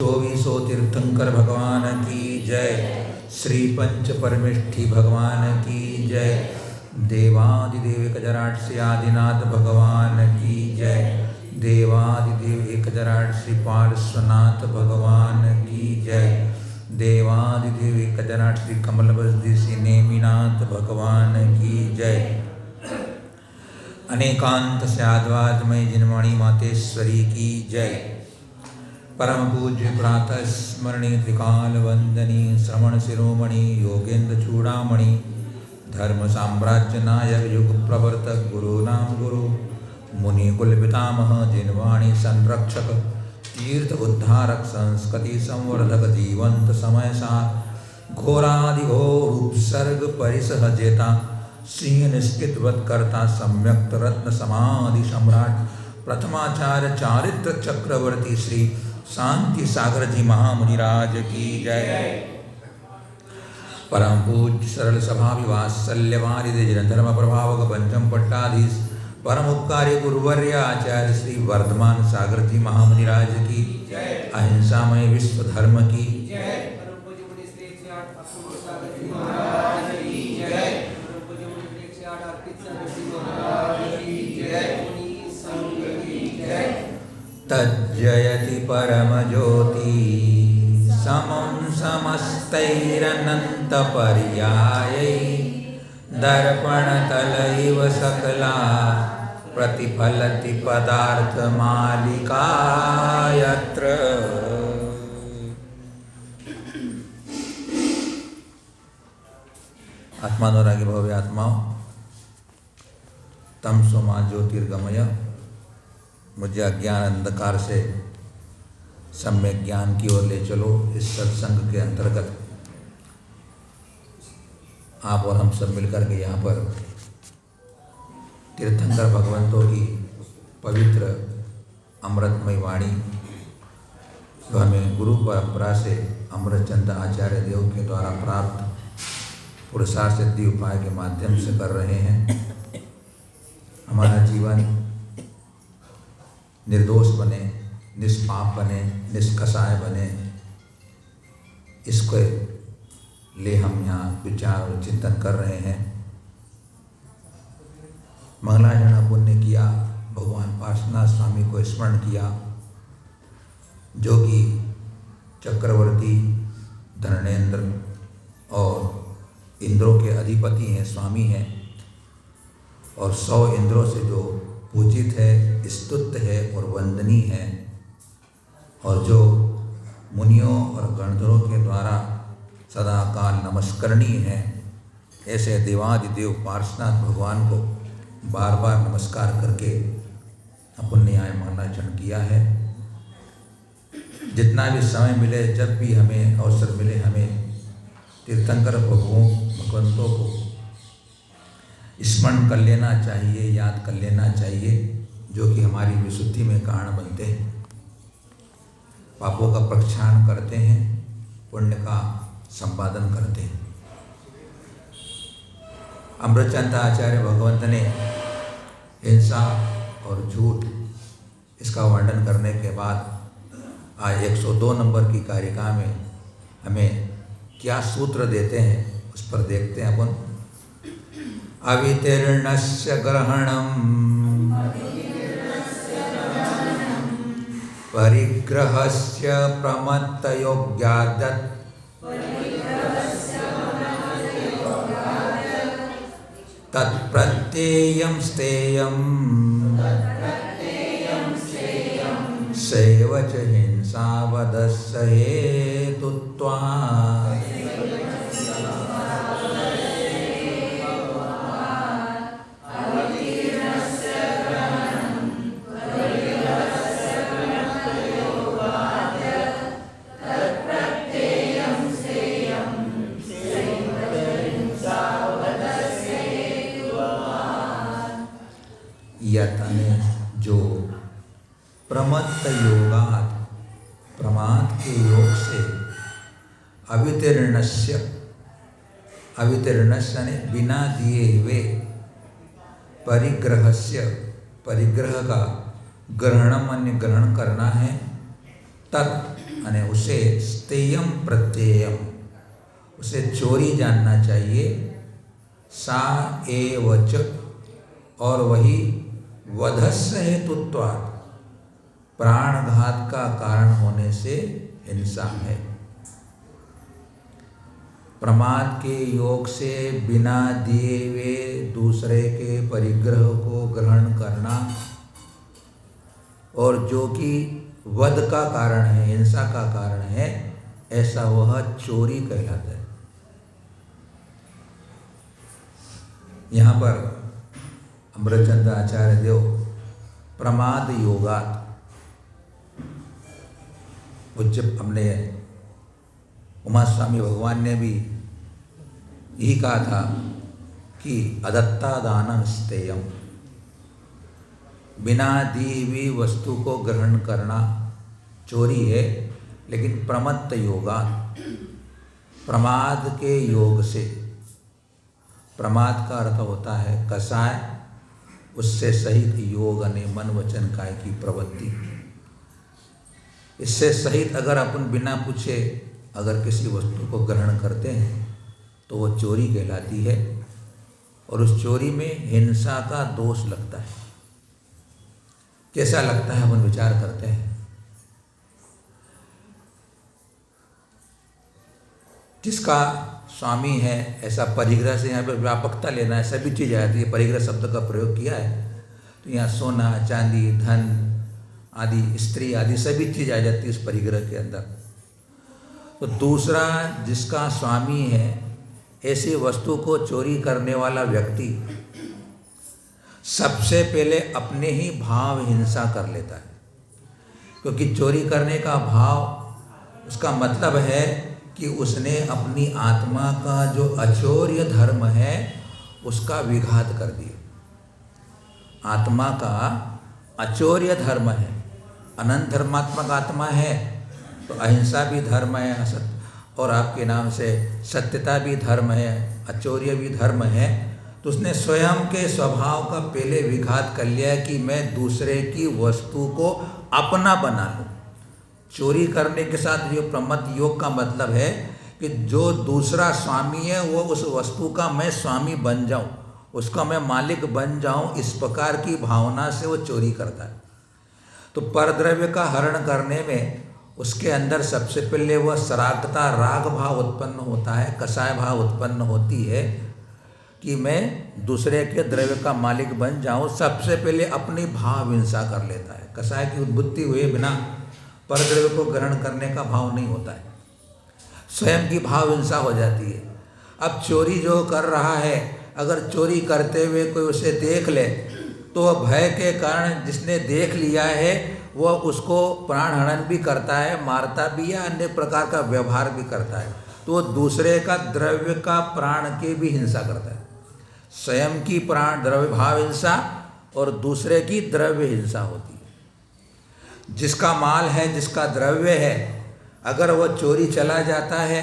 चौबीसों तीर्थंकर भगवान की जय। श्री पंच परमेष्ठी भगवान की जय। देवादिदेव एकजराट श्री आदिनाथ भगवान की जय। देवादिदेव एकजराट श्री पार्श्वनाथ भगवान की जय। देवादिदेव एकजराट श्री कमलवस्ती श्री नेमिनाथ भगवान की जय। अनेकांत स्याद्वाजमय जिनवाणी मातेश्वरी की जय। परम पूज्य प्रातः स्मरणीय त्रिकाल वंदनीय श्रवण शिरोमणि योगेंद्र चूड़ामणि धर्म साम्राज्य नायक युग प्रवर्तक गुरु नाम गुरु मुनि कुल पितामह जिनवाणी संरक्षक तीर्थ उद्धारक संस्कृति संवर्धक जीवंत समय सार घोरादिघोर उपसर्ग परिसहजेता सिंह निष्कित वत्कर्ता सम्यक्त रत्न समाधि सम्राट प्रथमाचार्य चारित्र चक्रवर्ती श्री शांति सागर जी महामुनिराज की जय। परम पूज्य सरल सभा वात्सल्यवारिधि धर्म प्रभावक पंचम पट्टाधीश परम उपकारी गुरुवर्य आचार्य श्री वर्धमान सागर जी महामुनिराज की जय। अहिंसामय विश्व धर्म की जय। तज्जयति परम ज्योति समं समस्तैरनंत पर्यायै दर्पणतल इव सकला प्रतिफलति पदार्थ मालिका यत्र। आत्मानुरागी भव्य आत्माओं, तमसो मा ज्योतिर्गमय, मुझे अज्ञान अंधकार से सम्यक ज्ञान की ओर ले चलो। इस सत्संग के अंतर्गत आप और हम सब मिलकर के यहाँ पर तीर्थंकर भगवंतों की पवित्र अमृतमय वाणी जो हमें गुरु परंपरा से अमृतचंद आचार्य देव के द्वारा प्राप्त पुरुषार्थ सिद्धि उपाय के माध्यम से कर रहे हैं। हमारा जीवन निर्दोष बने, निष्पाप बने, निष्कसाय बने, इसके लिए हम यहाँ विचार और चिंतन कर रहे हैं। मंगलाचरण पुण्य किया, भगवान पार्श्वनाथ स्वामी को स्मरण किया जो कि चक्रवर्ती धनेन्द्र और इंद्रों के अधिपति हैं, स्वामी हैं और 100 इंद्रों से जो पूजित है, स्तुत है और वंदनीय है और जो मुनियों और गणधरों के द्वारा सदा काल नमस्करणीय है। ऐसे देवादिदेव पार्श्वनाथ भगवान को बार बार नमस्कार करके अपन ने यहाँ मंगलाचरण किया है। जितना भी समय मिले, जब भी हमें अवसर मिले, हमें तीर्थंकर भगवंतों को स्मरण कर लेना चाहिए, याद कर लेना चाहिए, जो कि हमारी विशुद्धि में कारण बनते हैं, पापों का प्रक्षालन करते हैं, पुण्य का संपादन करते हैं। अमृतचंद आचार्य भगवंत ने हिंसा और झूठ इसका वर्णन करने के बाद आज 102 नंबर की कारिका में हमें क्या सूत्र देते हैं उस पर देखते हैं अपन। अवितीर्णस्य ग्रहणम् परिग्रहस्य प्रमत्तयोग्यादत् तत्प्रत्ययं स्थेयं सैव च हिंसावदस्य हेतुत्वात्। यतने जो प्रमत्त योगात प्रमाद के योग से अवितीर्णस्य ने बिना दिए हुए परिग्रहस्य परिग्रह का ग्रहणम अन्य ग्रहण करना है, तत् અને उसे स्तेयम प्रत्ययम, उसे चोरी जानना चाहिए। सा एवच, और वही वधस्य हेतुत्वात्, प्राणघात का कारण होने से हिंसा है। प्रमाद के योग से बिना दिए हुए दूसरे के परिग्रह को ग्रहण करना, और जो कि वध का कारण है, हिंसा का कारण है, ऐसा वह चोरी कहलाता है। यहाँ पर अमृतचंद्र आचार्य देव प्रमाद योगात, पूज्य हमने उमा स्वामी भगवान ने भी यही कहा था कि अदत्ता दानं स्तेयम, बिना दी हुई वस्तु को ग्रहण करना चोरी है। लेकिन प्रमत्त योगा, प्रमाद के योग से, प्रमाद का अर्थ होता है कसाय, उससे सहित योग ने मन वचन काय की प्रवृत्ति। इससे सहित अगर अपन बिना पूछे अगर किसी वस्तु को ग्रहण करते हैं तो वो चोरी कहलाती है, और उस चोरी में हिंसा का दोष लगता है। कैसा लगता है अपन विचार करते हैं। जिसका स्वामी है, ऐसा परिग्रह से यहाँ पर व्यापकता लेना है, सभी चीज़ आती है। परिग्रह शब्द का प्रयोग किया है तो यहाँ सोना चांदी धन आदि स्त्री आदि सभी चीज़ आ जाती है इस परिग्रह के अंदर। तो दूसरा जिसका स्वामी है, ऐसी वस्तु को चोरी करने वाला व्यक्ति सबसे पहले अपने ही भाव हिंसा कर लेता है, क्योंकि चोरी करने का भाव उसका मतलब है कि उसने अपनी आत्मा का जो अचौर्य धर्म है उसका विघात कर दिया। आत्मा का अचौर्य धर्म है, अनंत धर्मात्मक आत्मा है तो अहिंसा भी धर्म है, असत्य और आपके नाम से सत्यता भी धर्म है, अचौर्य भी धर्म है। तो उसने स्वयं के स्वभाव का पहले विघात कर लिया कि मैं दूसरे की वस्तु को अपना बना लूँ। चोरी करने के साथ जो प्रमत्त योग का मतलब है कि जो दूसरा स्वामी है वो उस वस्तु का मैं स्वामी बन जाऊँ, उसका मैं मालिक बन जाऊँ, इस प्रकार की भावना से वो चोरी करता है। तो परद्रव्य का हरण करने में उसके अंदर सबसे पहले वह सरागता राग भाव उत्पन्न होता है, कसाय भाव उत्पन्न होती है कि मैं दूसरे के द्रव्य का मालिक बन जाऊं। सबसे पहले अपनी भाव हिंसा कर लेता है। कसाय की उत्पत्ति हुए बिना परद्रव्य को ग्रहण करने का भाव नहीं होता है, स्वयं की भाव हिंसा हो जाती है। अब चोरी जो कर रहा है, अगर चोरी करते हुए कोई उसे देख ले तो वह भय के कारण जिसने देख लिया है वह उसको प्राण हरण भी करता है, मारता भी है, अन्य प्रकार का व्यवहार भी करता है। तो वो दूसरे का द्रव्य का प्राण के भी हिंसा करता है। स्वयं की प्राण द्रव्य भाव हिंसा और दूसरे की द्रव्य हिंसा होती है। जिसका माल है, जिसका द्रव्य है, अगर वह चोरी चला जाता है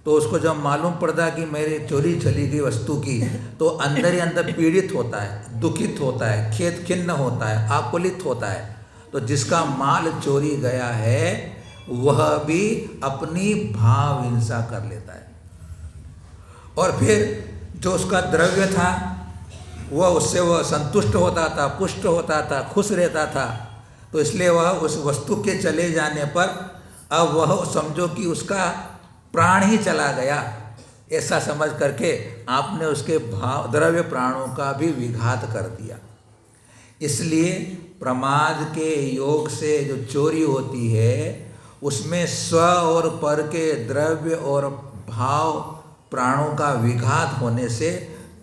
तो उसको जब मालूम पड़ता है कि मेरी चोरी चली गई वस्तु की, तो अंदर ही अंदर पीड़ित होता है, दुखित होता है, खेद खिन्न होता है, आकुलित होता है। तो जिसका माल चोरी गया है वह भी अपनी भाव हिंसा कर लेता है, और फिर जो उसका द्रव्य था वह उससे वह संतुष्ट होता था, पुष्ट होता था, खुश रहता था। तो इसलिए वह उस वस्तु के चले जाने पर अब वह समझो कि उसका प्राण ही चला गया, ऐसा समझ करके आपने उसके भाव द्रव्य प्राणों का भी विघात कर दिया। इसलिए प्रमाद के योग से जो चोरी होती है उसमें स्व और पर के द्रव्य और भाव प्राणों का विघात होने से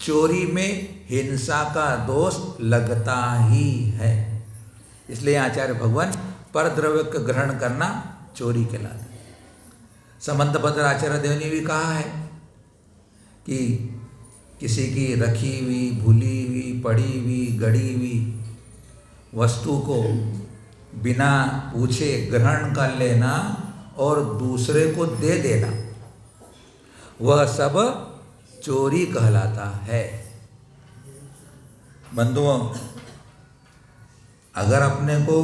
चोरी में हिंसा का दोष लगता ही है। इसलिए आचार्य भगवान पर द्रव्य का ग्रहण करना चोरी कहलाता है। संबंधपत्र आचार्य देव ने भी कहा है कि किसी की रखी हुई, भूली हुई, पड़ी हुई, गड़ी हुई वस्तु को बिना पूछे ग्रहण कर लेना और दूसरे को दे देना, वह सब चोरी कहलाता है। बंधुओं, अगर अपने को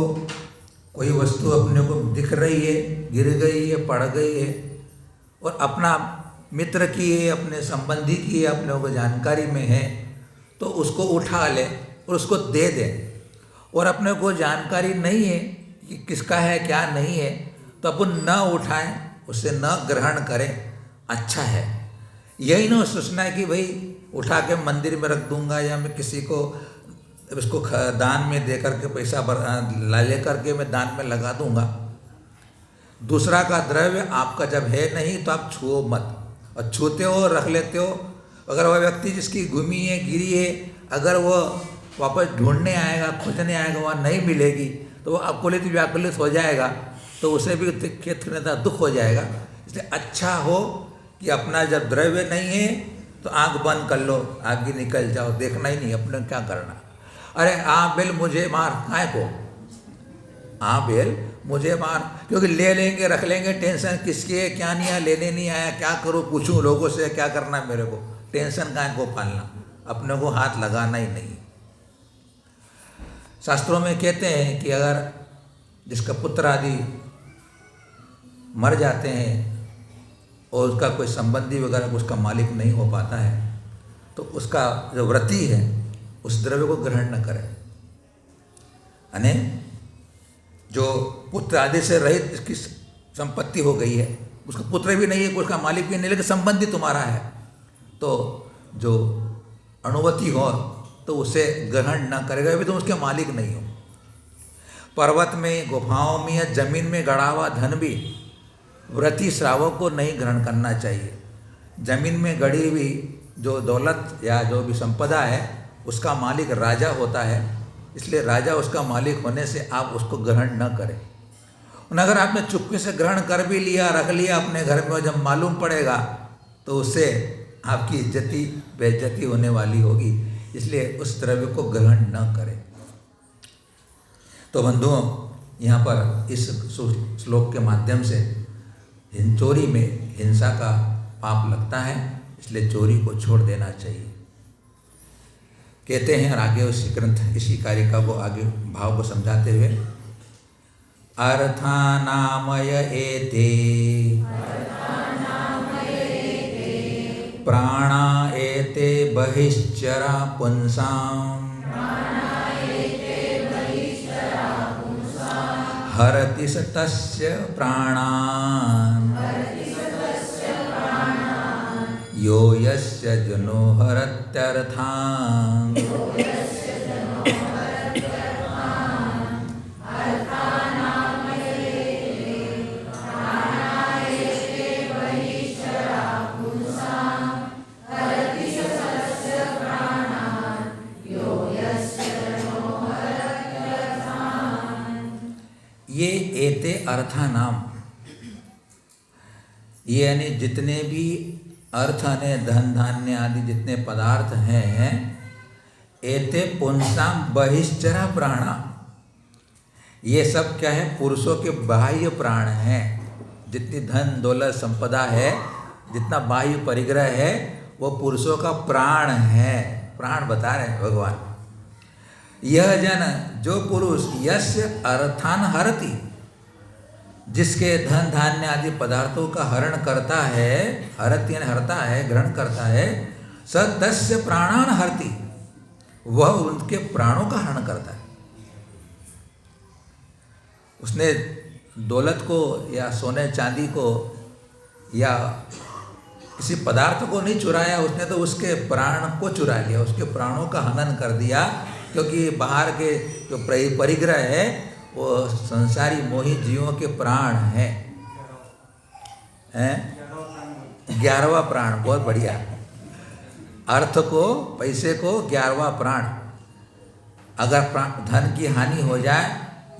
कोई वस्तु अपने को दिख रही है, गिर गई है, पड़ गई है, और अपना मित्र की है, अपने संबंधी की है, अपने को जानकारी में है, तो उसको उठा ले और उसको दे दे। और अपने को जानकारी नहीं है कि किसका है क्या नहीं है, तो अपन न उठाएं, उसे न ग्रहण करें, अच्छा है। यही ना सोचना है कि भाई उठा के मंदिर में रख दूंगा, या मैं किसी को इसको दान में दे करके पैसा ले करके मैं दान में लगा दूंगा। दूसरा का द्रव्य आपका जब है नहीं तो आप छुओ मत, और छूते हो रख लेते हो। अगर वह व्यक्ति जिसकी घूमी है, गिरी है, अगर वो वापस ढूंढने आएगा, खोजने आएगा, वहाँ नहीं मिलेगी, तो वो अकुलित व्याकुलित हो जाएगा, तो उसे भी दुख हो जाएगा। इसलिए अच्छा हो कि अपना जब द्रव्य नहीं है तो आंख बंद कर लो, आगे निकल जाओ, देखना ही नहीं अपने क्या करना। अरे बेल मुझे मार, काय को बेल मुझे मार, क्योंकि ले लेंगे रख लेंगे, टेंशन किसकी है, क्या नहीं आया, लेने नहीं आया, क्या करूँ, पूछूं लोगों से क्या करना है मेरे को, टेंशन काय को पालना, अपने को हाथ लगाना ही नहीं। शास्त्रों में कहते हैं कि अगर जिसका पुत्र आदि मर जाते हैं और उसका कोई संबंधी वगैरह उसका मालिक नहीं हो पाता है, तो उसका जो व्रती है उस द्रव्य को ग्रहण न करे। यानी जो पुत्र आदि से रहित इसकी संपत्ति हो गई है, उसका पुत्र भी नहीं है, उसका मालिक भी नहीं, लेकिन संबंधी तुम्हारा है, तो जो अणुवती हो तो उसे ग्रहण न करेगा, अभी तुम उसके मालिक नहीं हो। पर्वत में, गुफाओं में या जमीन में गड़ा हुआ धन भी व्रती श्रावक को नहीं ग्रहण करना चाहिए। जमीन में गड़ी हुई जो दौलत या जो भी संपदा है उसका मालिक राजा होता है, इसलिए राजा उसका मालिक होने से आप उसको ग्रहण न करें। और अगर आपने चुपके से ग्रहण कर भी लिया, रख लिया अपने घर में, जब मालूम पड़ेगा तो उससे आपकी इज्जती बेइज्जती होने वाली होगी, इसलिए उस द्रव्य को ग्रहण न करें। तो बंधुओं, यहाँ पर इस श्लोक के माध्यम से चोरी में हिंसा का पाप लगता है, इसलिए चोरी को छोड़ देना चाहिए। कहते हैं और आगे उसी ग्रंथ इसी कारिका को आगे भाव को समझाते हुए, अर्थानामय एते प्राणा एते बहिश्चरा पुंसाम हरति स तस्य प्राणान् यो यस्य जनो हरत्यर्थान्। ये एते अर्था नाम, ये यानी जितने भी अर्थ ने धन धान्य आदि जितने पदार्थ हैं, एते पुंसाम बहिश्चरा प्राणा, ये सब क्या है, पुरुषों के बाह्य प्राण हैं। जितनी धन दौलत संपदा है, जितना बाह्य परिग्रह है, वो पुरुषों का प्राण है। प्राण बता रहे हैं भगवान। यह जन, जो पुरुष, यस्य अर्थान हरति, जिसके धन धान्य आदि पदार्थों का हरण करता है, हरति यानी हरता है, ग्रहण करता है, स तस्य प्राणान हरति, वह उनके प्राणों का हरण करता है। उसने दौलत को या सोने चांदी को या किसी पदार्थ को नहीं चुराया, उसने तो उसके प्राण को चुरा लिया, उसके प्राणों का हनन कर दिया। क्योंकि बाहर के जो परिग्रह है वो संसारी मोही जीवों के प्राण हैं। 11वां प्राण, बहुत बढ़िया। अर्थ को, पैसे को 11वां प्राण। अगर धन की हानि हो जाए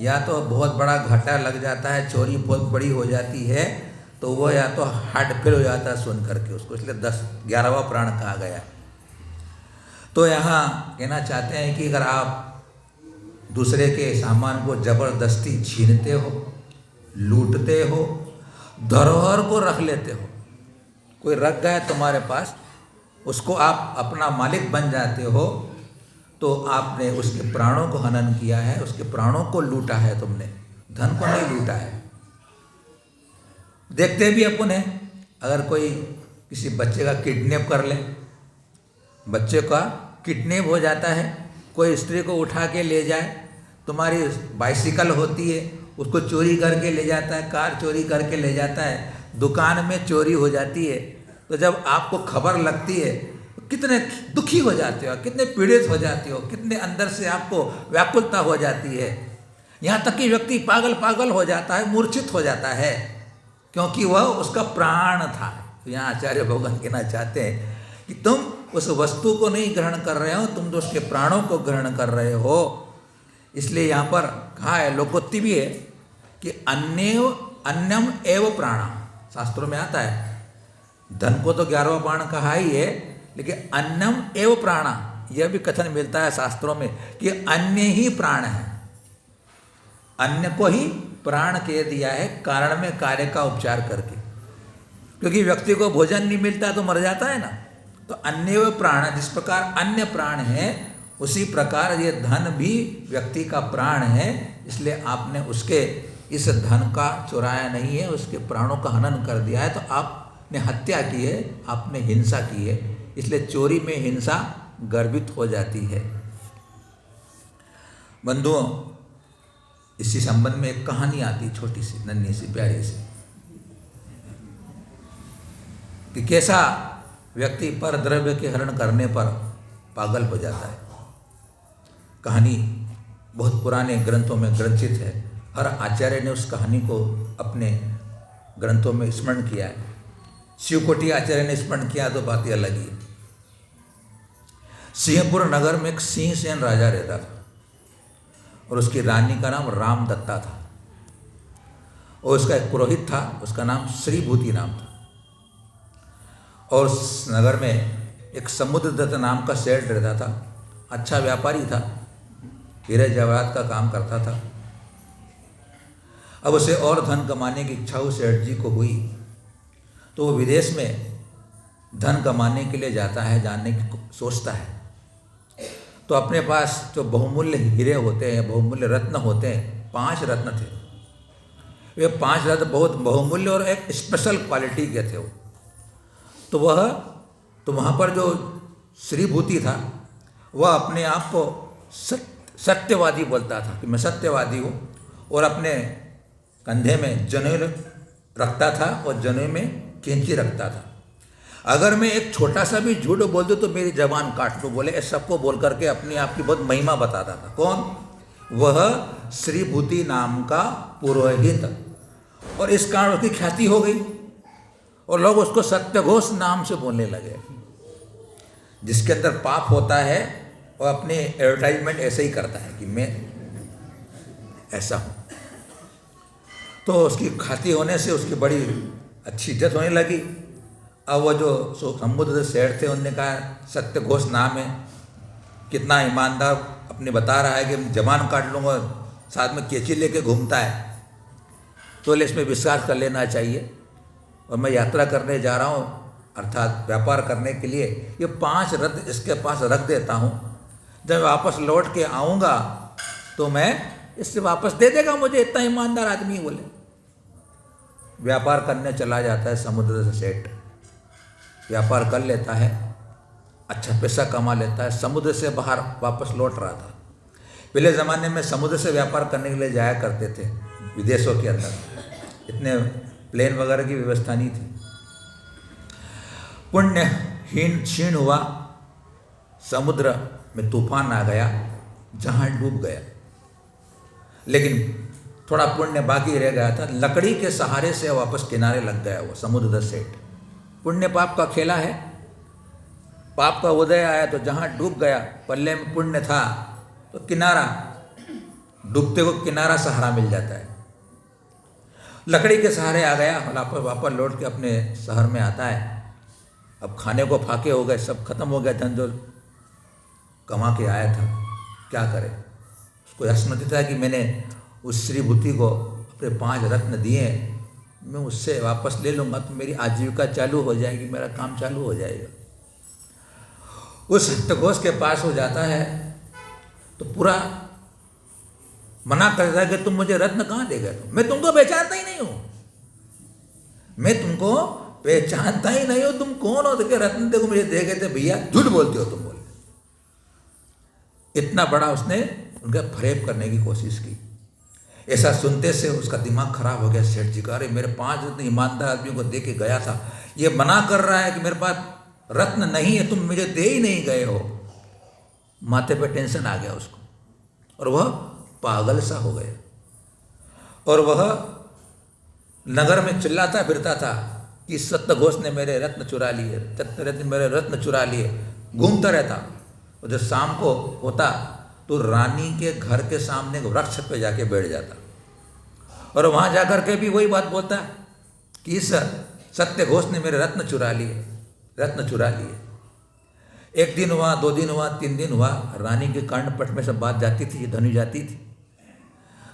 या तो बहुत बड़ा घाटा लग जाता है, चोरी बहुत बड़ी हो जाती है, तो वो या तो हार्ट फेल हो जाता है सुन करके उसको, इसलिए 11वां प्राण कहा गया। तो यहाँ कहना चाहते हैं कि अगर आप दूसरे के सामान को जबरदस्ती छीनते हो, लूटते हो, धरोहर को रख लेते हो, कोई रख गया तुम्हारे पास, उसको आप अपना मालिक बन जाते हो, तो आपने उसके प्राणों को हनन किया है, उसके प्राणों को लूटा है तुमने, धन को नहीं लूटा है। देखते भी अपन है, अगर कोई किसी बच्चे का किडनैप कर ले, बच्चे का किडनैप हो जाता है, कोई स्त्री को उठा के ले जाए, तुम्हारी बाइसिकल होती है उसको चोरी करके ले जाता है, कार चोरी करके ले जाता है, दुकान में चोरी हो जाती है, तो जब आपको खबर लगती है तो कितने दुखी हो जाते हो, कितने पीड़ित हो जाते हो, कितने अंदर से आपको व्याकुलता हो जाती है। यहाँ तक कि व्यक्ति पागल पागल हो जाता है, मूर्छित हो जाता है, क्योंकि वह उसका प्राण था। तो यहाँ आचार्य भगवान कहना चाहते हैं कि तुम उस वस्तु को नहीं ग्रहण कर रहे हो, तुम तो उसके प्राणों को ग्रहण कर रहे हो। इसलिए यहाँ पर कहा है, लोकोक्ति भी है कि अन्यम एव प्राणा, शास्त्रों में आता है। धन को तो 11वां प्राण कहा ही है, लेकिन अन्यम एव प्राणा, यह भी कथन मिलता है शास्त्रों में कि अन्य ही प्राण है। अन्य को ही प्राण कह दिया है कारण में कार्य का उपचार करके, क्योंकि व्यक्ति को भोजन नहीं मिलता तो मर जाता है ना। तो अन्य व प्राण, जिस प्रकार अन्य प्राण है उसी प्रकार ये धन भी व्यक्ति का प्राण है। इसलिए आपने उसके इस धन का चुराया नहीं है, उसके प्राणों का हनन कर दिया है, तो आपने हत्या की है, आपने हिंसा की है। इसलिए चोरी में हिंसा गर्भित हो जाती है। बंधुओं, इसी संबंध में एक कहानी आती, छोटी सी, नन्ही सी, प्यारी सी, कि कैसा व्यक्ति पर द्रव्य के हरण करने पर पागल हो जाता है। कहानी बहुत पुराने ग्रंथों में ग्रंथित है, हर आचार्य ने उस कहानी को अपने ग्रंथों में स्मरण किया है। शिवकोटि आचार्य ने स्मरण किया तो बात ही अलग ही है। सिंहपुर नगर में एक सिंहसेन राजा रहता था और उसकी रानी का नाम रामदत्ता था, और उसका एक पुरोहित था, उसका नाम श्रीभूति नाम था। और उस नगर में एक समुद्रदत्त नाम का सेठ रहता था, अच्छा व्यापारी था, हीरे जवाहरात का काम करता था। अब उसे और धन कमाने की इच्छा उस सेठ जी को हुई, तो वो विदेश में धन कमाने के लिए जाता है, जाने की सोचता है। तो अपने पास जो बहुमूल्य हीरे होते हैं, बहुमूल्य रत्न होते हैं, 5 रत्न थे। वे 5 रत्न बहुत बहुमूल्य और एक स्पेशल क्वालिटी के थे वो। तो वहाँ पर जो श्रीभूति था वह अपने आप को सत्यवादी बोलता था कि मैं सत्यवादी हूँ, और अपने कंधे में जनेऊ रखता था और जनेऊ में कैंची रखता था। अगर मैं एक छोटा सा भी झूठ बोल दूँ तो मेरी जबान काट दूँ, बोले, इस सबको बोल करके अपने आप की बहुत महिमा बताता था। कौन? वह श्रीभूति नाम का पुरोहित। और इस कारण उसकी ख्याति हो गई और लोग उसको सत्यघोष नाम से बोलने लगे। जिसके अंदर पाप होता है और अपने एडवर्टाइजमेंट ऐसे ही करता है कि मैं ऐसा हूँ। तो उसकी ख्याति होने से उसकी बड़ी अच्छी इज्जत होने लगी। अब वो जो समुद्र सेठ थे उनने कहा सत्यघोष नाम है, कितना ईमानदार, अपने बता रहा है कि जबान काट लूँगा, साथ में कैंची लेके घूमता है, तो इसमें विश्वास कर लेना चाहिए। और मैं यात्रा करने जा रहा हूँ, अर्थात व्यापार करने के लिए, ये 5 रत्न इसके पास रख देता हूँ, जब वापस लौट के आऊँगा तो मैं इससे वापस दे देगा मुझे, इतना ईमानदार आदमी बोले। व्यापार करने चला जाता है समुद्र से सेठ, व्यापार कर लेता है, अच्छा पैसा कमा लेता है, समुद्र से बाहर वापस लौट रहा था। पहले ज़माने में समुद्र से व्यापार करने के लिए जाया करते थे विदेशों के अंदर, इतने प्लेन वगैरह की व्यवस्था नहीं थी। पुण्य क्षीण हुआ, समुद्र में तूफान आ गया, जहाज डूब गया, लेकिन थोड़ा पुण्य बाकी रह गया था। लकड़ी के सहारे से वापस किनारे लग गया वो समुद्र सेठ। पुण्य पाप का खेला है, पाप का उदय आया तो जहाँ डूब गया, पल्ले में पुण्य था तो किनारा, डूबते को किनारा सहारा मिल जाता है। लकड़ी के सहारे आ गया, वापस लौट के अपने शहर में आता है। अब खाने को फाके हो गए, सब खत्म हो गया धन जो कमा के आया था, क्या करे। उसको यह स्मृति था कि मैंने उस श्रीभूति को अपने 5 रत्न दिए, मैं उससे वापस ले लूँगा तो मेरी आजीविका चालू हो जाएगी, मेरा काम चालू हो जाएगा। उस सत्यघोष के पास हो जाता है तो पूरा मना करता है कि तुम मुझे रत्न कहाँ दे गए, मैं तुमको पहचानता ही नहीं हूँ, मैं तुमको पहचानता ही नहीं हूँ, तुम कौन हो, देखिए रत्न देखो मुझे दे गए थे भैया, झूठ बोलते हो तुम, बोले। इतना बड़ा उसने उनका फरेब करने की कोशिश की। ऐसा सुनते से उसका दिमाग खराब हो गया सेठ जी का, अरे मेरे 5 रत्न ईमानदार आदमियों को दे के गया था, ये मना कर रहा है कि मेरे पास रत्न नहीं है, तुम मुझे दे ही नहीं गए हो। माथे पे टेंशन आ गया उसको और वह पागल सा हो गया और वह नगर में चिल्लाता फिरता था कि सत्य घोष ने मेरे रत्न चुरा लिए, मेरे रत्न चुरा लिए, घूमता रहता। और जब शाम को होता तो रानी के घर के सामने वृक्ष पे जाके बैठ जाता और वहाँ जाकर के भी वही बात बोलता कि इस सत्य घोष ने मेरे रत्न चुरा लिए, रत्न चुरा लिए। 1 दिन हुआ, 2 दिन हुआ, 3 दिन हुआ, रानी के कर्णपट में सब बात जाती थी, धनु जाती थी।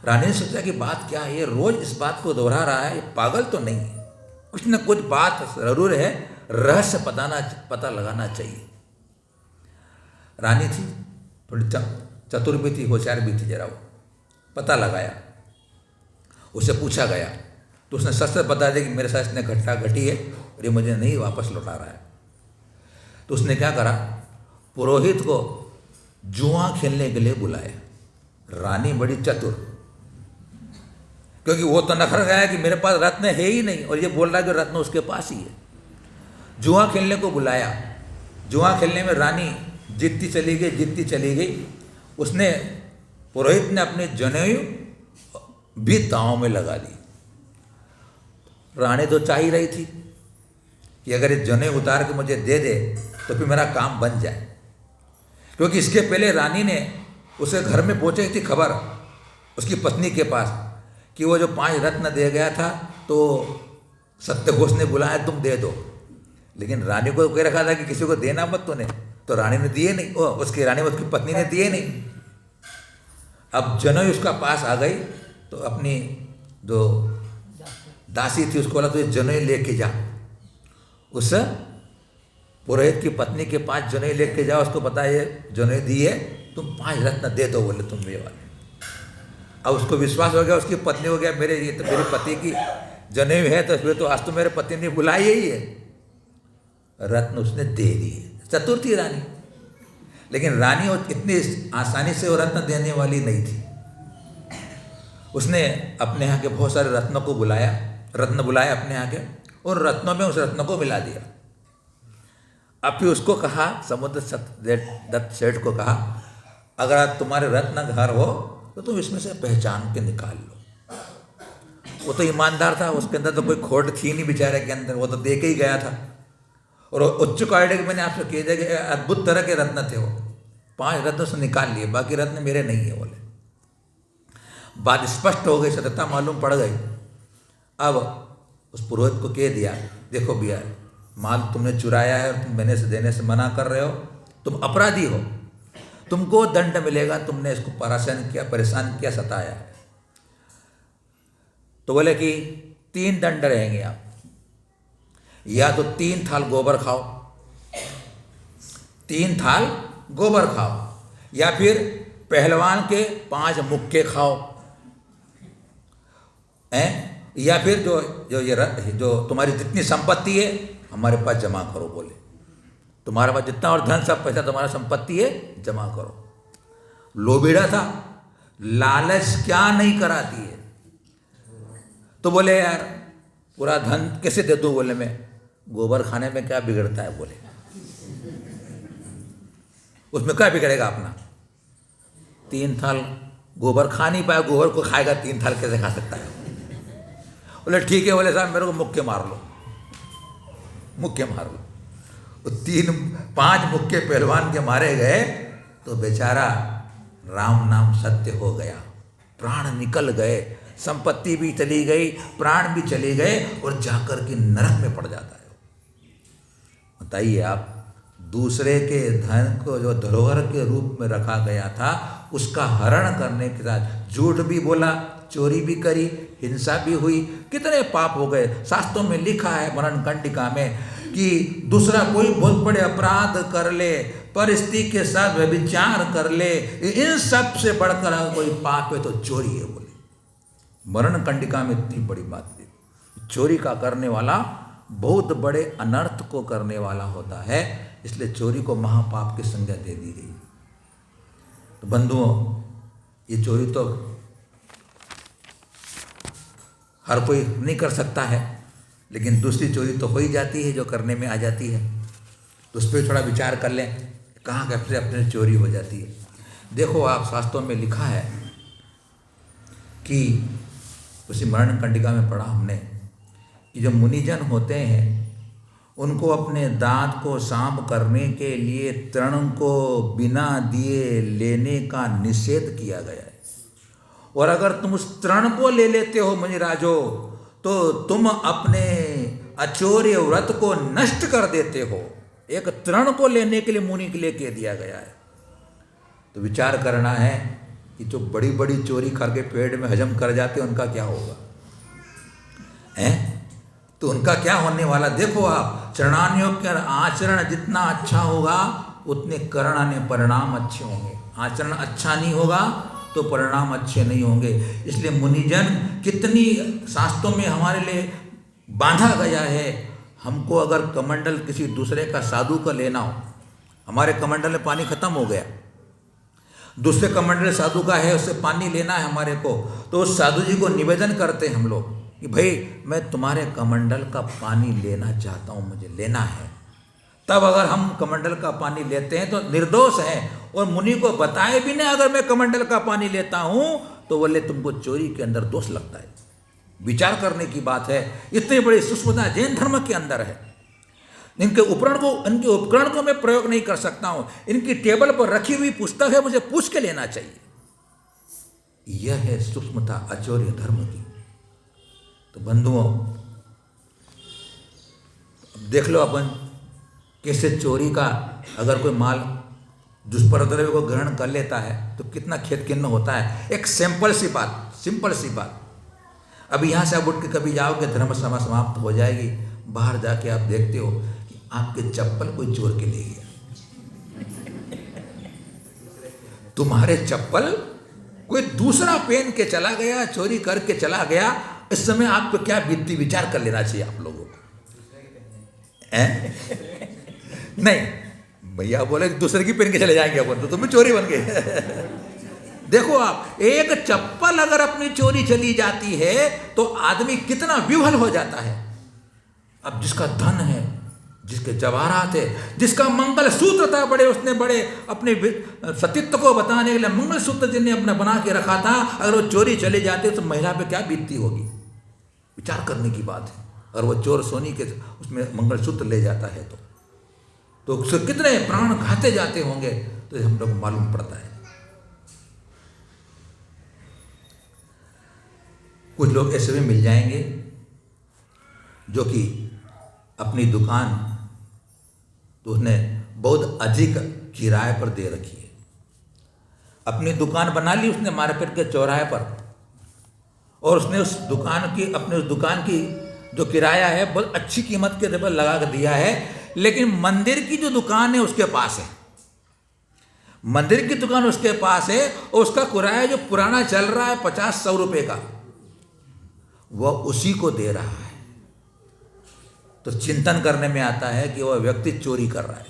रानी ने सोचा कि बात क्या है, ये रोज इस बात को दोहरा रहा है, ये पागल तो नहीं है, कुछ न कुछ बात जरूर है, रहस्य पता लगाना चाहिए। रानी थी, थोड़ी चतुर भी थी, होशियार भी थी जरा, वो पता लगाया, उसे पूछा गया तो उसने सच सच बता दिया कि मेरे साथ इसने घटना घटी है और ये मुझे नहीं वापस लौटा रहा है। तो उसने क्या करा, पुरोहित को जुआ खेलने के लिए बुलाया। रानी बड़ी चतुर, क्योंकि वो तो नखर गया कि मेरे पास रत्न है ही नहीं और ये बोल रहा है कि रत्न उसके पास ही है। जुआ खेलने को बुलाया। जुआ खेलने में रानी जीतती चली गई, जीतती चली गई। उसने, पुरोहित ने अपने जनेऊ भी दांव में लगा दी। रानी तो चाह ही रही थी कि अगर ये जनेऊ उतार के मुझे दे दे तो फिर मेरा काम बन जाए, क्योंकि इसके पहले रानी ने उसे घर में पहुंचाई थी खबर उसकी पत्नी के पास कि वो जो 5 रत्न दे गया था तो सत्यघोष ने बुलाया तुम दे दो, लेकिन रानी को कह रखा था कि किसी को देना मत तूने, तो रानी ने दिए नहीं, उसकी रानी उसकी पत्नी ने दिए नहीं। अब जनेऊ उसका पास आ गई तो अपनी जो दासी थी उसको बोला तो जनेऊ लेके जा, उस पुरोहित की पत्नी के 5 जनेऊ लेके जाओ, उसको पता है जनेऊ दिए, तुम 5 रत्न दे दो, बोले तुम ये वाले। अब उसको विश्वास हो गया, उसकी पत्नी हो गया मेरे, ये तो मेरे पति की जनेऊ है तो फिर तो आज तो मेरे पति ने बुलाई ही है। रत्न उसने दे दिए। चतुर थी रानी, लेकिन रानी इतनी आसानी से वो रत्न देने वाली नहीं थी। उसने अपने यहाँ के बहुत सारे रत्नों को बुलाया, रत्न बुलाए अपने यहाँ के, और रत्नों में उस रत्न को मिला दिया। अब फिर उसको कहा, समुद्र दत्त सेठ को कहा, अगर तुम्हारे रत्न घर हो तो तुम इसमें से पहचान के निकाल लो। वो तो ईमानदार था, उसके अंदर तो कोई खोट थी नहीं बेचारे के अंदर, वो तो दे के ही गया था। और उच्च क्वालिटी के मैंने आपसे कह दिया कि अद्भुत तरह के रत्न थे वो, 5 रत्न से निकाल लिए, बाकी रत्न मेरे नहीं है बोले। बात स्पष्ट हो गई, सत्यता मालूम पड़ गई। अब उस पुरोहित को कह दिया, देखो भैया माल तुमने चुराया है और तुम मैंने से देने से मना कर रहे हो, तुम अपराधी हो, तुमको दंड मिलेगा, तुमने इसको परेशान किया, सताया है। तो बोले कि 3 दंड रहेंगे आप, या तो 3 थाल गोबर खाओ, 3 थाल गोबर खाओ, या फिर पहलवान के 5 मुक्के खाओ, या फिर जो तुम्हारी जितनी संपत्ति है हमारे पास जमा करो। बोले तुम्हारे पास जितना और धन सब पैसा तुम्हारा संपत्ति है जमा करो। लोभीड़ा था, लालच क्या नहीं कराती है। तो बोले यार पूरा धन कैसे दे दूं, बोले मैं गोबर खाने में क्या बिगड़ता है, बोले उसमें क्या बिगड़ेगा अपना, 3 थाल गोबर खा नहीं पाया, गोबर को खाएगा 3 थाल कैसे खा सकता है। बोले ठीक है, बोले साहब मेरे को मुक्के मार लो, मुक्के मार लो। 5 मुक्के पहलवान के मारे गए तो बेचारा राम नाम सत्य हो गया, प्राण निकल गए, संपत्ति भी चली गई, प्राण भी चले गए और जाकर के नरक में पड़ जाता है। बताइए आप, दूसरे के धन को जो धरोहर के रूप में रखा गया था उसका हरण करने के साथ झूठ भी बोला, चोरी भी करी, हिंसा भी हुई, कितने पाप हो गए। शास्त्रों में लिखा है मरण कंडिका में कि दूसरा कोई बहुत बड़े अपराध कर ले पर स्त्री के साथ व्यभिचार कर ले, इन सब से बढ़कर अगर कोई पाप है तो चोरी है। बोले मरण कंडिका में इतनी बड़ी बात थी, चोरी का करने वाला बहुत बड़े अनर्थ को करने वाला होता है, इसलिए चोरी को महापाप की संज्ञा दे दी गई। तो बंधुओं, ये चोरी तो हर कोई नहीं कर सकता है, लेकिन दूसरी चोरी तो हो ही जाती है जो करने में आ जाती है। तो उस पर थोड़ा विचार कर लें, कहाँ कैसे अपने चोरी हो जाती है। देखो आप, शास्त्रों में लिखा है कि उसी मरण कंडिका में पढ़ा हमने कि जो मुनिजन होते हैं उनको अपने दांत को साफ करने के लिए तृण को बिना दिए लेने का निषेध किया गया है। और अगर तुम उस तृण को ले लेते हो मुनिराजो, तो तुम अपने अचौर्य व्रत को नष्ट कर देते हो। एक तृण को लेने के लिए मुनि के लिए कह दिया गया है। तो विचार करना है कि जो बड़ी बड़ी चोरी करके पेट में हजम कर जाते हैं उनका क्या होगा, हैं? तो उनका क्या होने वाला। देखो आप, चरणान्यों का आचरण जितना अच्छा होगा उतने करणाने परिणाम अच्छे होंगे। आचरण अच्छा नहीं होगा तो परिणाम अच्छे नहीं होंगे। इसलिए मुनिजन कितनी शास्त्रों में हमारे लिए बांधा गया है। हमको अगर कमंडल किसी दूसरे का साधु का लेना हो, हमारे कमंडल में पानी खत्म हो गया, दूसरे कमंडल साधु का है, उससे पानी लेना है हमारे को, तो उस साधु जी को निवेदन करते हैं हम लोग कि भाई मैं तुम्हारे कमंडल का पानी लेना चाहता हूँ, मुझे लेना है। तब अगर हम कमंडल का पानी लेते हैं तो निर्दोष है, और मुनि को बताए भी नहीं अगर मैं कमंडल का पानी लेता हूँ तो बोले तुमको चोरी के अंदर दोष लगता है। विचार करने की बात है, इतनी बड़ी सूक्ष्मता जैन धर्म के अंदर है। इनके उपकरण को मैं प्रयोग नहीं कर सकता हूँ, इनकी टेबल पर रखी हुई पुस्तक है, मुझे पूछ के लेना चाहिए। यह है सूक्ष्मता अचौर्य धर्म की। तो बंधुओं, देख लो अपन कैसे चोरी का अगर कोई माल दुष्प्रद्रव्य को ग्रहण कर लेता है तो कितना खेद खिन्न होता है। एक सिंपल सी बात, अब यहाँ से आप उठ के कभी जाओगे, धर्म सभा समाप्त हो जाएगी, बाहर जाके आप देखते हो कि आपके चप्पल कोई चोर के ले गया। तुम्हारे चप्पल कोई दूसरा पहन के चला गया, चोरी करके चला गया। इस समय आपको क्या बीतती, विचार कर लेना चाहिए आप लोगों को। नहीं भैया बोले दूसरे की पहन के चले जाएंगे अपन, तो तुम्हें चोरी बन गए। देखो आप, एक चप्पल अगर अपनी चोरी चली जाती है तो आदमी कितना विह्वल हो जाता है। अब जिसका धन है, जिसके जवाहरात है, जिसका मंगल सूत्र था, उसने बड़े अपने सतीत्व को बताने के लिए मंगल सूत्र जिन्हें अपना बना के रखा था, अगर वो चोरी चले जाते तो महिला पे क्या बीतती होगी। विचार करने की बात है। और वो चोर सोनी के उसमें मंगल सूत्र ले जाता है तो उससे कितने प्राण खाते जाते होंगे, तो हम लोग मालूम पड़ता है। कुछ लोग ऐसे भी मिल जाएंगे जो कि अपनी दुकान तो उसने बहुत अधिक किराए पर दे रखी है। अपनी दुकान बना ली उसने मार्केट के चौराहे पर, और उसने उस दुकान की जो किराया है बहुत अच्छी कीमत के पर लगा कर दिया है। लेकिन मंदिर की जो दुकान है उसके पास है, मंदिर की दुकान उसके पास है, और उसका किराया जो पुराना चल रहा है 50-100 रुपए का, वह उसी को दे रहा है। तो चिंतन करने में आता है कि वह व्यक्ति चोरी कर रहा है।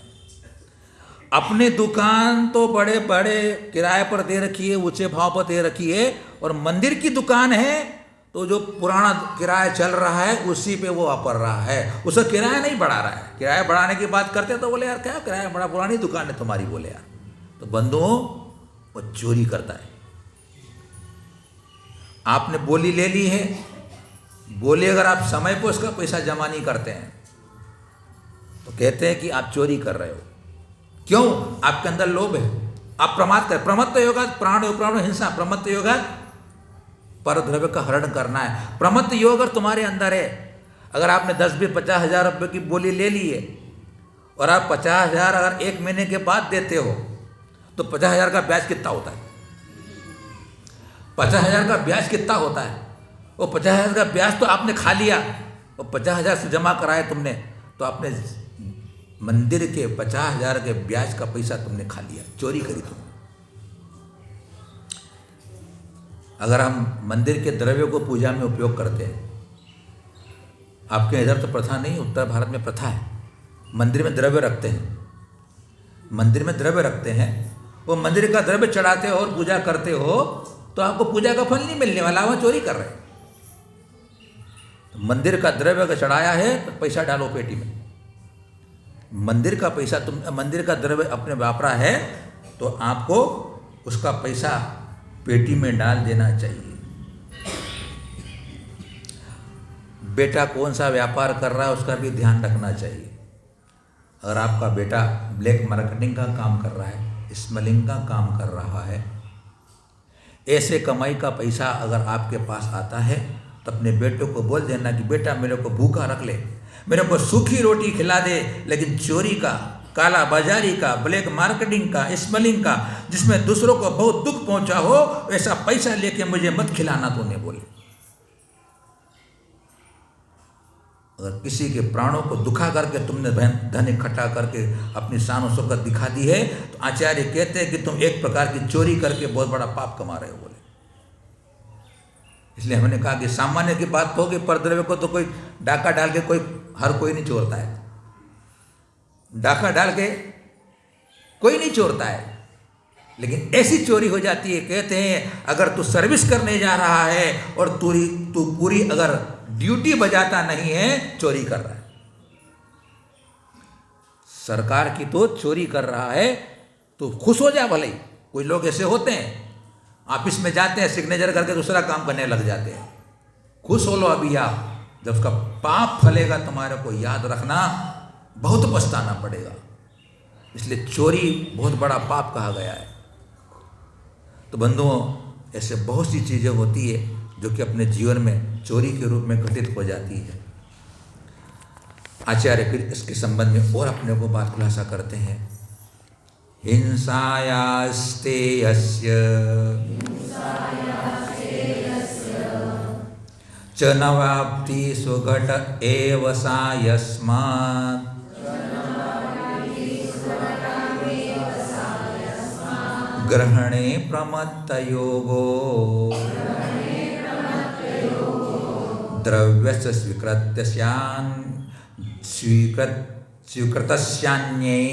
अपनी दुकान तो बड़े बड़े किराए पर दे रखी है, ऊंचे भाव पर दे रखी है, और मंदिर की दुकान है तो जो पुराना किराया चल रहा है उसी पे वो वापर रहा है, उसका किराया नहीं बढ़ा रहा है। किराया बढ़ाने की बात करते हैं तो बोले यार क्या किराया बड़ा, पुरानी दुकान है तुम्हारी, बोले यार। तो बंधुओं, वो चोरी करता है। आपने बोली ले ली है, बोली अगर आप समय पर उसका पैसा जमा नहीं करते हैं तो कहते हैं कि आप चोरी कर रहे हो। क्यों? आपके अंदर लोभ है, आप प्रमाद कर। प्रमत्त योगा प्राण हिंसा, प्रमत्त योगा पर द्रव्य का हरण करना है। प्रमत्त योग अगर तुम्हारे अंदर है, अगर आपने 10-20-50 हजार रुपये की बोली ले ली है और आप 50 हजार अगर 1 महीने के बाद देते हो तो 50 हजार का ब्याज कितना होता है? 50 हजार का ब्याज कितना होता है? वो 50 हजार का ब्याज तो आपने खा लिया, और 50 हजार से जमा कराए तुमने, तो आपने मंदिर के 50,000 के ब्याज का पैसा तुमने खा लिया, चोरी करी तुमने। अगर हम मंदिर के द्रव्य को पूजा में उपयोग करते हैं, आपके इधर तो प्रथा नहीं, उत्तर भारत में प्रथा है, मंदिर में द्रव्य रखते हैं, मंदिर में द्रव्य रखते हैं, वो मंदिर का द्रव्य चढ़ाते हो और पूजा करते हो तो आपको पूजा का फल नहीं मिलने वाला, वहाँ चोरी कर रहे हैं। तो मंदिर का द्रव्य अगर चढ़ाया है तो पैसा डालो पेटी में, मंदिर का पैसा तुम, मंदिर का द्रव्य अपने वापरा है तो आपको उसका पैसा पेटी में डाल देना चाहिए। बेटा कौन सा व्यापार कर रहा है उसका भी ध्यान रखना चाहिए। अगर आपका बेटा ब्लैक मार्केटिंग का काम कर रहा है, स्मगलिंग का काम कर रहा है, ऐसे कमाई का पैसा अगर आपके पास आता है तो अपने बेटे को बोल देना कि बेटा मेरे को भूखा रख ले, मेरे को सूखी रोटी खिला दे, लेकिन चोरी का, काला बाजारी का, ब्लैक मार्केटिंग का, स्मगलिंग का, जिसमें दूसरों को बहुत दुख पहुंचा हो, ऐसा पैसा लेके मुझे मत खिलाना, तूने बोले। अगर किसी के प्राणों को दुखा करके तुमने धन इकट्ठा करके अपनी शान और शौकत दिखा दी है तो आचार्य कहते हैं कि तुम एक प्रकार की चोरी करके बहुत बड़ा पाप कमा रहे हो, बोले। इसलिए हमने कहा कि सामान्य की बात होगी, परद्रव्य को तो कोई डाका डाल के हर कोई नहीं चोरता है, डाका डाल के कोई नहीं चोरता है, लेकिन ऐसी चोरी हो जाती है। कहते हैं अगर तू सर्विस करने जा रहा है और तू पूरी अगर ड्यूटी बजाता नहीं है, चोरी कर रहा है। सरकार की तो चोरी कर रहा है तो खुश हो जा भले ही। कोई लोग ऐसे होते हैं, ऑफिस में जाते हैं, सिग्नेचर करके दूसरा काम करने लग जाते हैं। खुश हो लो अभी आप, जब उसका पाप फलेगा तुम्हारे को याद रखना, बहुत पछताना पड़ेगा। इसलिए चोरी बहुत बड़ा पाप कहा गया है। तो बंधुओं, ऐसे बहुत सी चीज़ें होती है जो कि अपने जीवन में चोरी के रूप में घटित हो जाती है। आचार्य फिर इसके संबंध में और अपने को बात खुलासा करते हैं। हिंसायास्ते यस्य च न व्याप्ति सुघट एव सा यस्मात् ग्रहणे प्रमत्तयोगो द्रव्यस्य स्वीकृतस्यान्यै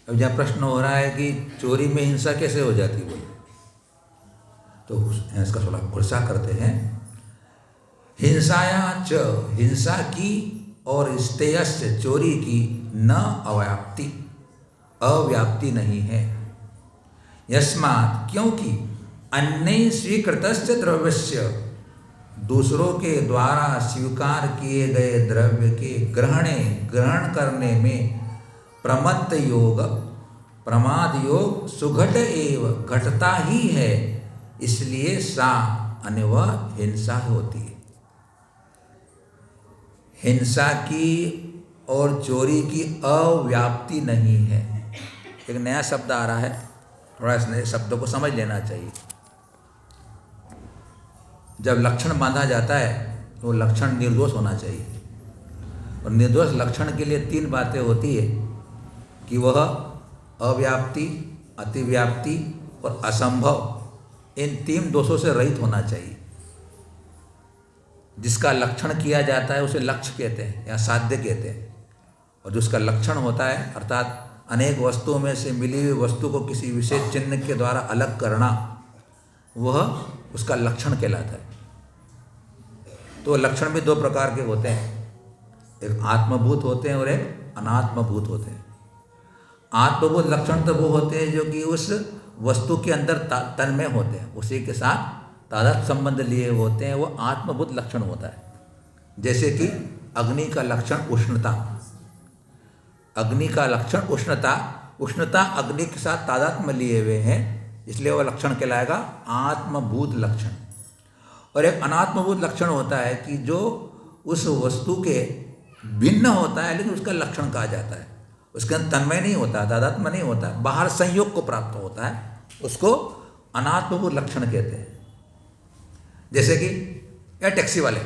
अब जहाँ प्रश्न हो रहा है कि चोरी में हिंसा कैसे हो जाती है, तो इसका थोड़ा खुलासा करते हैं। हिंसाया च, हिंसा की, और स्तेयस्य, चोरी की, न अव्याप्ति, अव्याप्ति नहीं है। यस्मात्, क्योंकि अन्य स्वीकृतस्य द्रव्यस्य, दूसरों के द्वारा स्वीकार किए गए द्रव्य के ग्रहण करने में प्रमत्त योग, प्रमाद योग, सुघट एव, घटता ही है, इसलिए सा, अन्य वह हिंसा होती है। हिंसा की और चोरी की अव्याप्ति नहीं है। एक नया शब्द आ रहा है, थोड़ा इस नए शब्दों को समझ लेना चाहिए। जब लक्षण बांधा जाता है तो लक्षण निर्दोष होना चाहिए, और निर्दोष लक्षण के लिए 3 बातें होती है कि वह अव्याप्ति, अतिव्याप्ति और असंभव, इन 3 दोषों से रहित होना चाहिए। जिसका लक्षण किया जाता है उसे लक्ष्य कहते हैं या साध्य कहते हैं, और जिसका लक्षण होता है अर्थात अनेक वस्तुओं में से मिली हुई वस्तु को किसी विशेष चिन्ह के द्वारा अलग करना, वह उसका लक्षण कहलाता है। तो लक्षण भी 2 प्रकार के होते हैं, एक आत्मभूत होते हैं और एक अनात्मभूत होते हैं। आत्मभूत लक्षण तो वो होते हैं जो कि उस वस्तु के अंदर तन्मय होते हैं, उसी के साथ तादात्म्य संबंध लिए होते हैं, वो आत्मभूत लक्षण होता है। जैसे कि अग्नि का लक्षण उष्णता, अग्नि का लक्षण उष्णता, उष्णता अग्नि के साथ तादात्म्य लिए हुए हैं, इसलिए वह लक्षण कहलाएगा आत्मभूत लक्षण। और एक अनात्मभूत लक्षण होता है कि जो उस वस्तु के भिन्न होता है लेकिन उसका लक्षण कहा जाता है, उसके अंदर तन्मय नहीं होता, तादात्म्य नहीं होता, बाहर संयोग को प्राप्त होता है, उसको अनात्मभूत लक्षण कहते हैं। जैसे कि ये टैक्सी वाला,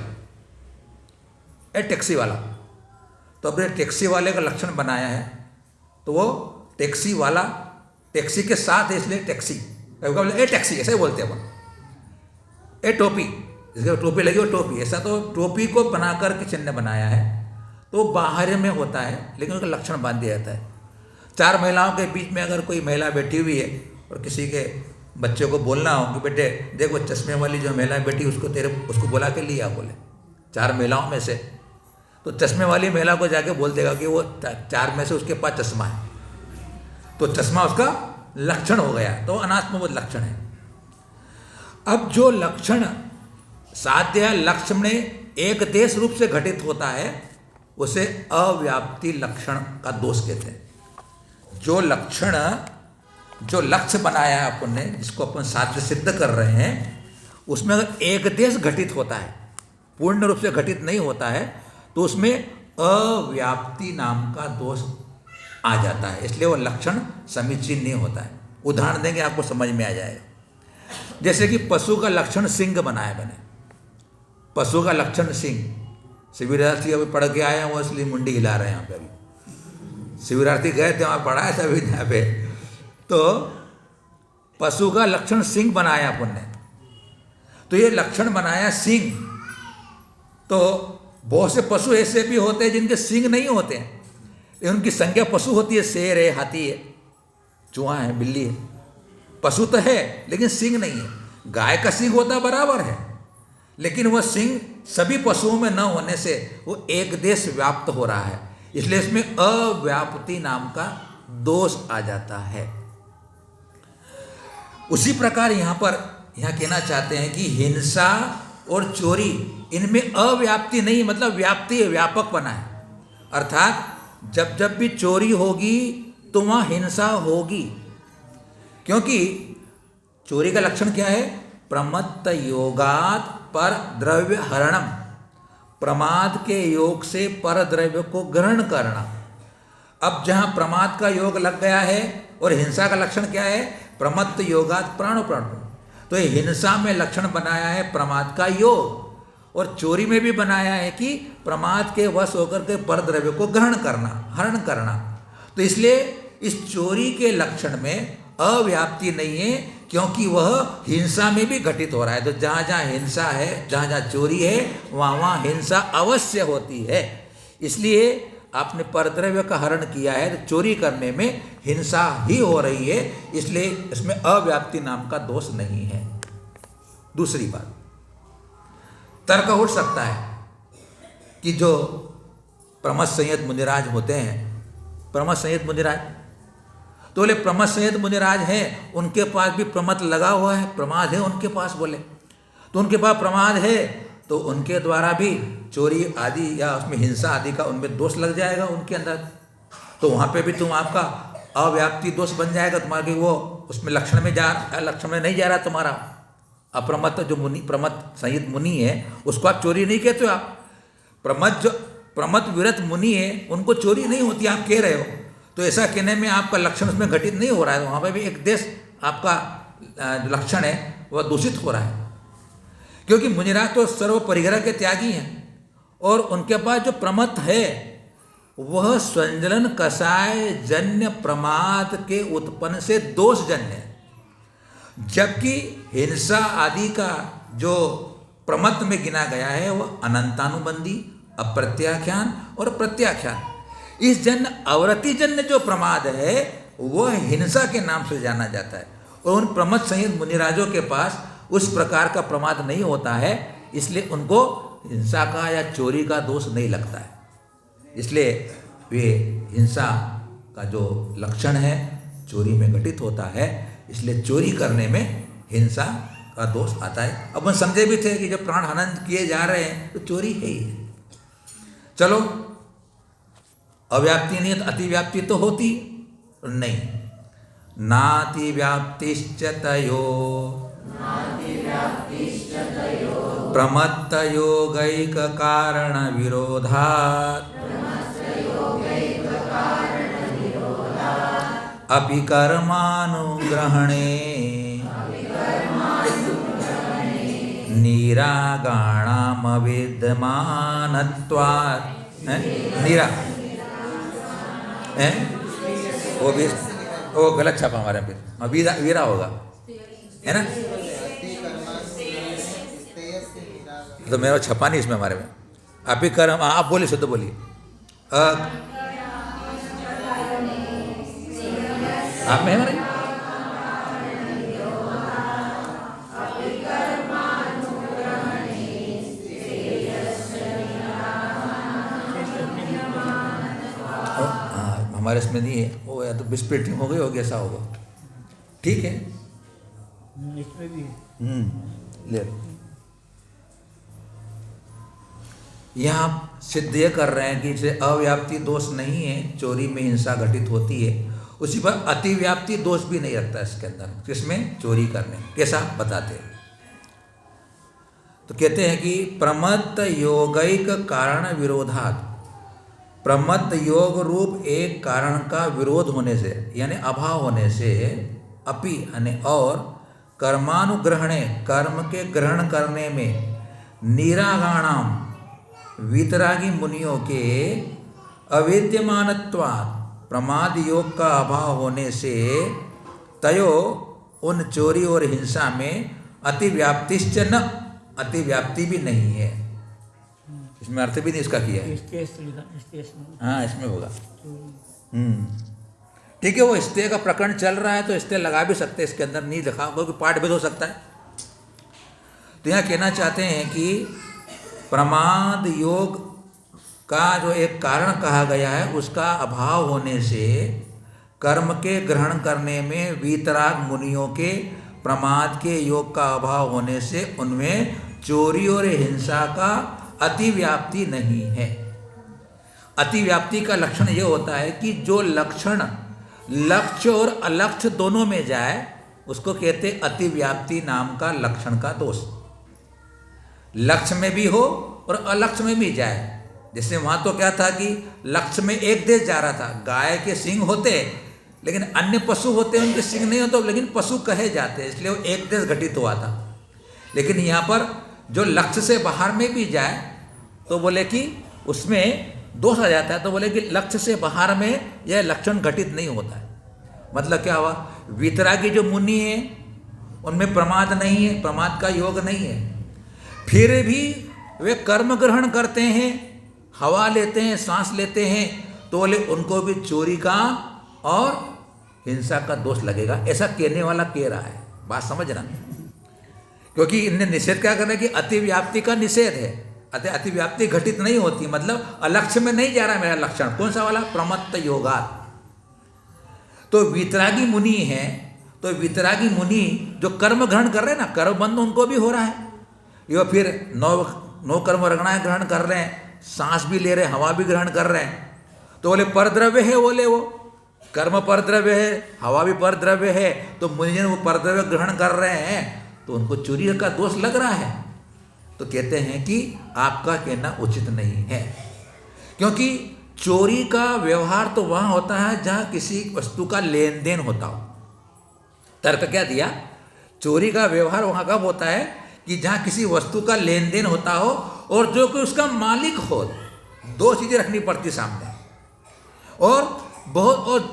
तो अपने टैक्सी वाले का लक्षण बनाया है, तो वो टैक्सी वाला टैक्सी के साथ है इसलिए टैक्सी, ए टैक्सी ऐसे ही बोलते हैं अपन। ए टोपी, जिसके टोपी लगी वो टोपी, ऐसा तो टोपी को बनाकर किसी ने बनाया है तो बाहर में होता है लेकिन उसका लक्षण बांध दिया जाता है। 4 महिलाओं के बीच में अगर कोई महिला बैठी हुई है और किसी के बच्चे को बोलना हो कि बेटे देख वो चश्मे वाली जो महिला बैठी उसको बुला के लिया, बोले 4 महिलाओं में से, तो चश्मे वाली महिला को जाके बोल देगा कि वो 4 में से उसके पास चश्मा है, तो चश्मा उसका लक्षण हो गया, तो अनात्मभूत लक्षण है। अब जो लक्षण साध्य लक्ष्य में एक देश रूप से घटित होता है उसे अव्याप्ति लक्षण का दोष कहते हैं। जो लक्षण, जो लक्ष्य बनाया है अपन ने, जिसको अपन साध्य सिद्ध कर रहे हैं, उसमें अगर एक देश घटित होता है, पूर्ण रूप से घटित नहीं होता है, तो उसमें अव्याप्ति नाम का दोष आ जाता है, इसलिए वो लक्षण समीचीन नहीं होता है। उदाहरण देंगे आपको समझ में आ जाएगा। जैसे कि पशु का लक्षण सिंह बनाया मैंने, पशु का लक्षण सिंह। शिविरार्थी अभी पढ़ के आए हैं, वो इसलिए मुंडी हिला रहे हैं यहाँ पे। अभी शिविरार्थी गए थे, वहाँ पढ़ाया था अभी यहाँ पे। तो पशु का लक्षण सिंह बनाया अपन ने, तो ये लक्षण बनाया सिंह। तो बहुत से पशु ऐसे भी होते हैं जिनके सिंह नहीं होते हैं, उनकी संज्ञा पशु होती है, शेर है, हाथी है, चूहा है, बिल्ली है, पशु तो है लेकिन सिंह नहीं है। गाय का सिंह होता बराबर है, लेकिन वह सिंह सभी पशुओं में न होने से वो एक देश व्याप्त हो रहा है, इसलिए इसमें अव्याप्ति नाम का दोष आ जाता है। उसी प्रकार यहाँ कहना चाहते हैं कि हिंसा और चोरी, इनमें अव्याप्ति नहीं, मतलब व्याप्ति है, व्यापक बना है। अर्थात जब जब भी चोरी होगी तो वहाँ हिंसा होगी, क्योंकि चोरी का लक्षण क्या है? प्रमत्त योगात पर द्रव्य हरणम, प्रमाद के योग से पर द्रव्य को ग्रहण करना। अब जहाँ प्रमाद का योग लग गया है, और हिंसा का लक्षण क्या है? प्रमत्त योगात प्राणो प्राणो, तो ये हिंसा में लक्षण बनाया है प्रमाद का योग, और चोरी में भी बनाया है कि प्रमाद के वश होकर के पर द्रव्य को ग्रहण करना, हरण करना। तो इसलिए इस चोरी के लक्षण में अव्याप्ति नहीं है, क्योंकि वह हिंसा में भी घटित हो रहा है। तो जहाँ जहाँ हिंसा है, जहाँ जहाँ चोरी है, वहाँ वहाँ हिंसा अवश्य होती है। इसलिए आपने परद्रव्य का हरण किया है तो चोरी करने में हिंसा ही हो रही है, इसलिए इसमें अव्याप्ति नाम का दोष नहीं है। दूसरी बात, तर्क उठ सकता है कि जो प्रमथ संयत मुनिराज होते हैं, प्रमथ संयत मुनिराज, तो बोले प्रमथ संयत मुनिराज हैं, उनके पास भी प्रमथ लगा हुआ है, प्रमाद है उनके पास, बोले तो उनके पास प्रमाद है तो उनके द्वारा भी चोरी आदि या उसमें हिंसा आदि का उनमें दोष लग जाएगा उनके अंदर। तो वहाँ पे भी तुम आपका अव्याप्ति दोष बन जाएगा तुम्हारा, वो उसमें लक्षण में लक्षण में नहीं जा रहा तुम्हारा। अप्रमत्त जो मुनि, प्रमथ संयत मुनि है, उसको आप चोरी नहीं कहते हो। आप प्रमथ जो प्रमथ विरत मुनि है, उनको चोरी नहीं होती आप कह रहे हो, तो ऐसा कहने में आपका लक्षण उसमें घटित नहीं हो रहा है। वहाँ पे भी एक देश आपका लक्षण है वह दूषित हो रहा है, क्योंकि मुनिराज तो सर्व परिग्रह के त्यागी हैं, और उनके पास जो प्रमथ है वह संजलन कषाय जन्य प्रमाद के उत्पन्न से दोष जन्य है, जबकि हिंसा आदि का जो प्रमत्त में गिना गया है वह अनंतानुबंधी, अप्रत्याख्यान और प्रत्याख्यान। इस जन्य अवरति जन्य जो प्रमाद है वह हिंसा के नाम से जाना जाता है, और उन प्रमथ संयत मुनिराजों के पास उस प्रकार का प्रमाद नहीं होता है, इसलिए उनको हिंसा का या चोरी का दोष नहीं लगता है। इसलिए वे हिंसा का जो लक्षण है चोरी में घटित होता है, इसलिए चोरी करने में हिंसा का दोष आता है। अब हम समझे भी थे कि जब प्राण हनन किए जा रहे हैं तो चोरी है ही। चलो, अव्याप्ति नहीं तो अतिव्याप्ति तो होती नहीं। नाति व्याप्तिश्च तयो प्रमत्त योगैक कारण विरोधात् अपि कर्मानुग्रहणे निरागाणामविद्यमानत्वात्। नीरा है वो भी, वो गलत छापा हमारे पे, वीरा वीरा होगा, है ना? तो मेरा छपा नहीं इसमें हमारे में। आप ही कर्म, आप बोलिए, शुद्ध बोलिए। आप में है हमारे? हमारे इसमें नहीं है वो, या तो बिस्प्लिटिंग हो गई होगी, ऐसा होगा। ठीक है, इसमें भी है। ले यहाँ सिद्ध ये कर रहे हैं कि इसे अव्याप्ति दोष नहीं है, चोरी में हिंसा घटित होती है, उसी पर अतिव्याप्ति दोष भी नहीं रखता इसके अंदर। किसमें? चोरी करने। कैसा बताते हैं? तो कहते हैं कि प्रमत्त योगैक कारण विरोधात्, प्रमत्त योग रूप एक कारण का विरोध होने से, यानी अभाव होने से, अपि यानी और, कर्मानुग्रहणे कर्म के ग्रहण करने में, निरागाणाम वीतरागी मुनियों के अविद्यमानत्वात् प्रमाद योग का अभाव होने से, तयो उन चोरी और हिंसा में अतिव्याप्तिश्च न, अतिव्याप्ति भी नहीं है। इसमें अर्थ भी नहीं इसका किया है। हाँ, इसमें होगा। ठीक है, वो स्टे का प्रकरण चल रहा है तो स्टे लगा भी सकते हैं, इसके अंदर नहीं लिखा क्योंकि पाठ भेद हो सकता है। तो यहाँ कहना चाहते हैं कि प्रमाद योग का जो एक कारण कहा गया है, उसका अभाव होने से कर्म के ग्रहण करने में वीतराग मुनियों के प्रमाद के योग का अभाव होने से उनमें चोरी और हिंसा का अतिव्याप्ति नहीं है। अतिव्याप्ति का लक्षण यह होता है कि जो लक्षण लक्ष्य और अलक्ष्य दोनों में जाए उसको कहते अतिव्याप्ति नाम का लक्षण का दोष। लक्ष्य में भी हो और अलक्ष्य में भी जाए। जैसे वहाँ तो क्या था कि लक्ष्य में एक देश जा रहा था, गाय के सिंग होते लेकिन अन्य पशु होते उनके सिंग नहीं होते, लेकिन पशु कहे जाते, इसलिए वो एक देश घटित हुआ था। लेकिन यहाँ पर जो लक्ष्य से बाहर में भी जाए तो बोले कि उसमें दोष आ जाता है, तो बोले कि लक्ष्य से बाहर में यह लक्षण घटित नहीं होता है। मतलब क्या हुआ? वीतरागी जो मुनि है उनमें प्रमाद नहीं है, प्रमाद का योग नहीं है, फिर भी वे कर्म ग्रहण करते हैं, हवा लेते हैं, सांस लेते हैं, तो बोले उनको भी चोरी का और हिंसा का दोष लगेगा। ऐसा कहने वाला कह रहा है, बात समझना। क्योंकि इनने निषेध क्या करना है कि अतिव्याप्ति का निषेध है। अतिव्याप्ति घटित नहीं होती, मतलब अलक्ष्य में नहीं जा रहा मेरा लक्षण। कौन सा वाला? प्रमत्त योगात्। तो वीतरागी मुनि है, तो वीतरागी मुनि जो कर्म ग्रहण कर रहे हैं ना, कर्म बंध उनको भी हो रहा है। यो फिर नौ कर्म रगणाएं ग्रहण कर रहे हैं, सांस भी ले रहे हैं, हवा भी ग्रहण कर रहे हैं, तो बोले परद्रव्य है, बोले वो कर्म परद्रव्य है, हवा भी परद्रव्य है, तो मुनि वो परद्रव्य ग्रहण कर रहे हैं तो उनको चोरी का दोष लग रहा है। तो कहते हैं कि आपका कहना उचित नहीं है, क्योंकि चोरी का व्यवहार तो वहाँ होता है जहाँ किसी वस्तु का लेन देन होता हो। तर्क क्या दिया? चोरी का व्यवहार वहाँ कब होता है कि जहाँ किसी वस्तु का लेन देन होता हो और जो कि उसका मालिक हो। दो चीज़ें रखनी पड़ती सामने। और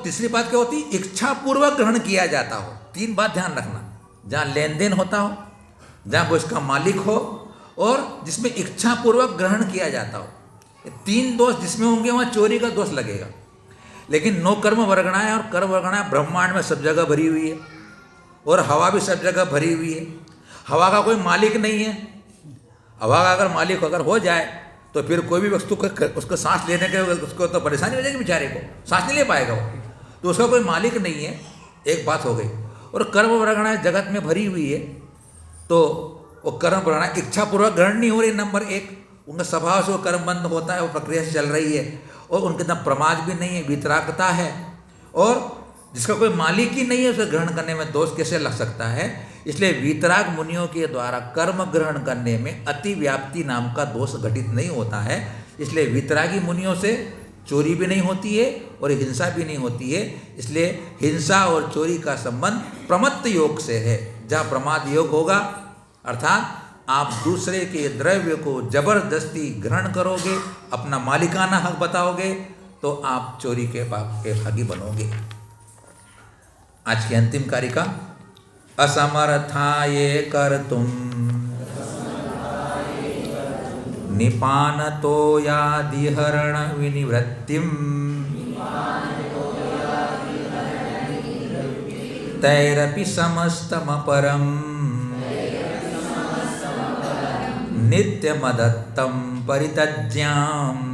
तीसरी बात क्या होती? इच्छा पूर्वक ग्रहण किया जाता हो। तीन बात ध्यान रखना, जहाँ लेन देन होता हो, जहाँ वो इसका मालिक हो, और जिसमें इच्छा पूर्वक ग्रहण किया जाता हो। ये तीन दोष जिसमें होंगे वहाँ चोरी का दोष लगेगा। लेकिन नौ कर्म वर्गणाएं और कर्म वर्गणाएं ब्रह्मांड में सब जगह भरी हुई है, और हवा भी सब जगह भरी हुई है। हवा का कोई मालिक नहीं है। हवा का अगर मालिक अगर हो जाए तो फिर कोई भी वस्तु को उसको सांस लेने के उसको तो परेशानी हो जाएगी, बेचारे को सांस नहीं ले पाएगा वो, तो उसका कोई मालिक नहीं है। एक बात हो गई। और कर्म वर्गणाएं जगत में भरी हुई है, तो वो कर्म वर्गणाएं इच्छापूर्वक ग्रहण नहीं हो रही। नंबर एक, उनका स्वभाव से वो कर्म बंद होता है, वो प्रक्रिया से चल रही है, और उनके अंदर प्रमाद भी नहीं है, वितरागता है, और जिसका कोई मालिक ही नहीं है उसे ग्रहण करने में दोष कैसे लग सकता है? इसलिए वीतराग मुनियों के द्वारा कर्म ग्रहण करने में अति व्याप्ति नाम का दोष घटित नहीं होता है। इसलिए वीतरागी मुनियों से चोरी भी नहीं होती है और हिंसा भी नहीं होती है। इसलिए हिंसा और चोरी का संबंध प्रमत्त योग से है। जहाँ प्रमाद योग होगा अर्थात आप दूसरे के द्रव्य को जबरदस्ती ग्रहण करोगे, अपना मालिकाना हक बताओगे, तो आप चोरी के पाप के भागी बनोगे। आज की अंतिम कारिका असमर्थाये कर्तुम निपानतो यादिहरण विनिवृत्तिम तैरपि समस्तमपरम नित्यमदत्तं परित्यज्याम्।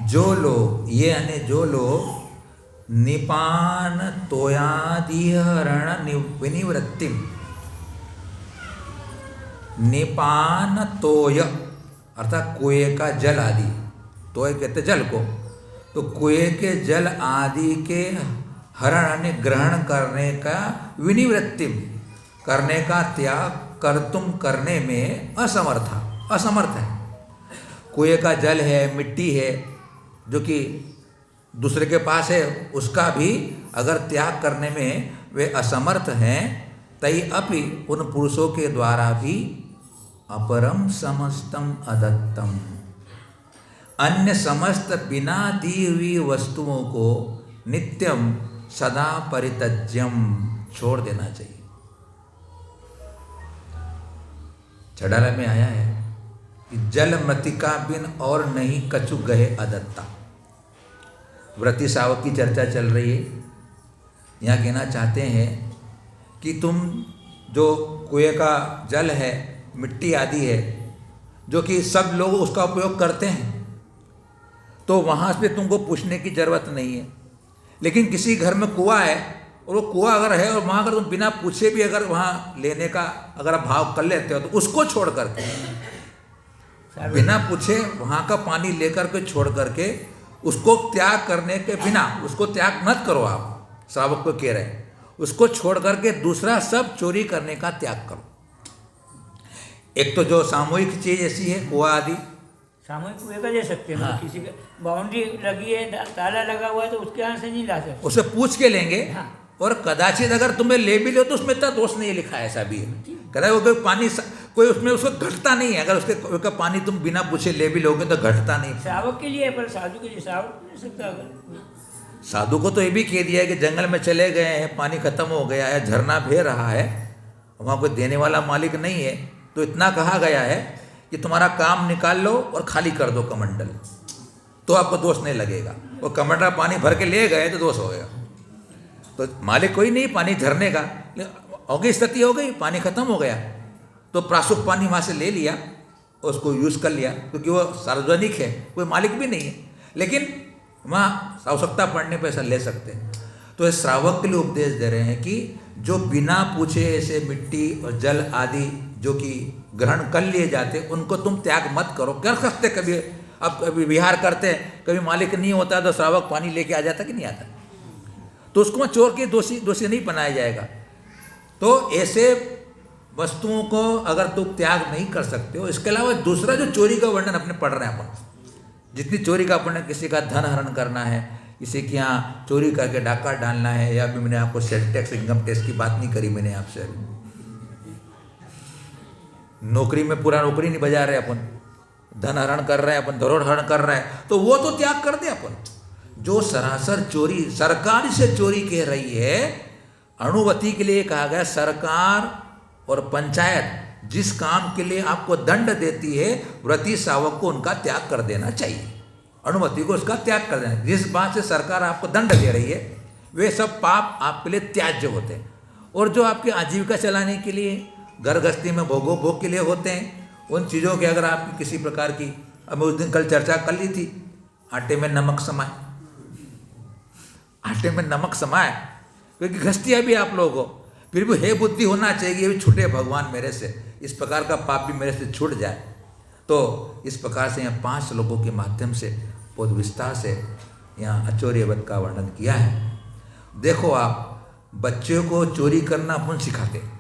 जो लोग, ये यानी जो लोग निपान तोयादिहरण विनिवृत्तिम, निपान तोय अर्थात कुएं का जल आदि, तोय कहते जल को, तो कुएं के जल आदि के हरण यानी ग्रहण करने का, विनिवृत्तिम करने का त्याग कर्तुम करने में असमर्थ है। कुएं का जल है, मिट्टी है जो कि दूसरे के पास है, उसका भी अगर त्याग करने में वे असमर्थ हैं, तई अपि उन पुरुषों के द्वारा भी अपरम समस्तम अदत्तम, अन्य समस्त बिना दी हुई वस्तुओं को नित्यम सदा परित्यज्यम छोड़ देना चाहिए। चढ़ाला में आया है कि जल मृतिका बिन और नहीं कछु गहे अदत्ता। व्रती शावक की चर्चा चल रही है। यहाँ कहना चाहते हैं कि तुम जो कुएं का जल है, मिट्टी आदि है, जो कि सब लोग उसका उपयोग करते हैं, तो वहाँ पे तुमको पूछने की ज़रूरत नहीं है। लेकिन किसी घर में कुआं है और वो कुआं अगर है और वहाँ अगर तुम बिना पूछे भी अगर वहाँ लेने का अगर आप भाव कर लेते हो, तो उसको छोड़ करके, बिना पूछे वहाँ का पानी लेकर के छोड़ करके, उसको त्याग करने के बिना, उसको त्याग मत करो। आप श्रावक को कह रहे हैं उसको छोड़ करके दूसरा सब चोरी करने का त्याग करो। एक तो जो सामूहिक चीज ऐसी है कुआं आदि, सामूहिक कुएं का ले सकते हैं। हाँ। किसी का बाउंड्री लगी है, ताला लगा हुआ है, तो उसके यहाँ से नहीं ला सकते। उसे पूछ के लेंगे। हाँ। और कदाचित अगर तुम्हें ले भी लो तो उसमें इतना दोष नहीं लिखा है, ऐसा भी है। कदाचित कोई पानी कोई उसमें उसको घटता नहीं है। अगर उसका पानी तुम बिना पूछे ले भी लोगे तो घटता नहीं। श्रावक के लिए, पर साधु के लिए श्रावक नहीं सकता। अगर साधु को तो ये भी कह दिया है कि जंगल में चले गए हैं, पानी खत्म हो गया है, झरना बह रहा है, वहाँ कोई देने वाला मालिक नहीं है, तो इतना कहा गया है कि तुम्हारा काम निकाल लो और खाली कर दो कमंडल, तो आपको दोष नहीं लगेगा। वो कमंडल पानी भर के ले गए तो दोष हो गया। तो मालिक कोई नहीं, पानी झरने का हो गई, स्थिति हो गई, पानी खत्म हो गया, तो प्रासुक पानी वहाँ से ले लिया और उसको यूज़ कर लिया, क्योंकि वो सार्वजनिक है, कोई मालिक भी नहीं है। लेकिन वहाँ आवश्यकता पड़ने पर ऐसा ले सकते हैं। तो इस श्रावक के लिए उपदेश दे रहे हैं कि जो बिना पूछे ऐसे मिट्टी और जल आदि जो कि ग्रहण कर लिए जाते, उनको तुम त्याग मत करो। कर सकते कभी, अब कभी विहार करते हैं, कभी मालिक नहीं होता तो श्रावक पानी लेके आ जाता कि नहीं आता, तो उसको चोर के दोषी नहीं बनाया जाएगा। तो ऐसे वस्तुओं को अगर तुम त्याग नहीं कर सकते हो। इसके अलावा दूसरा जो चोरी का वर्णन अपने पढ़ रहे हैं, अपन जितनी चोरी का अपन, किसी का धन हरण करना है, किसी के यहाँ चोरी करके डाका डालना है, या भी मैंने आपको सेल टैक्स इनकम टैक्स की बात नहीं करी मैंने आपसे अभी, नौकरी में पूरा नौकरी नहीं बजा रहे अपन, धन हरण कर रहे हैं अपन, धरोहर हरण कर रहे हैं, तो वो तो त्याग कर दे अपन। जो सरासर चोरी सरकार से चोरी कह रही है, अणुवती के लिए कहा गया सरकार और पंचायत जिस काम के लिए आपको दंड देती है, व्रती शावक को उनका त्याग कर देना चाहिए। अणुवती को उसका त्याग कर देना। जिस बात से सरकार आपको दंड दे रही है, वे सब पाप आपके लिए त्याज्य होते हैं। और जो आपकी आजीविका चलाने के लिए, घर गृहस्थी में भोग के लिए होते हैं, उन चीज़ों के अगर आपकी किसी प्रकार की, अब उस दिन कल चर्चा कर ली थी, आटे में नमक समाए, आटे में नमक समाए, क्योंकि घसटिया भी आप लोगों को, फिर भी हे बुद्धि होना चाहिए, ये भी छूटे भगवान मेरे से, इस प्रकार का पाप भी मेरे से छूट जाए। तो इस प्रकार से यहाँ 5 श्लोकों के माध्यम से बहुत विस्तार से यहाँ अचौर्य वध का वर्णन किया है। देखो आप, बच्चों को चोरी करना अपन सिखाते हैं,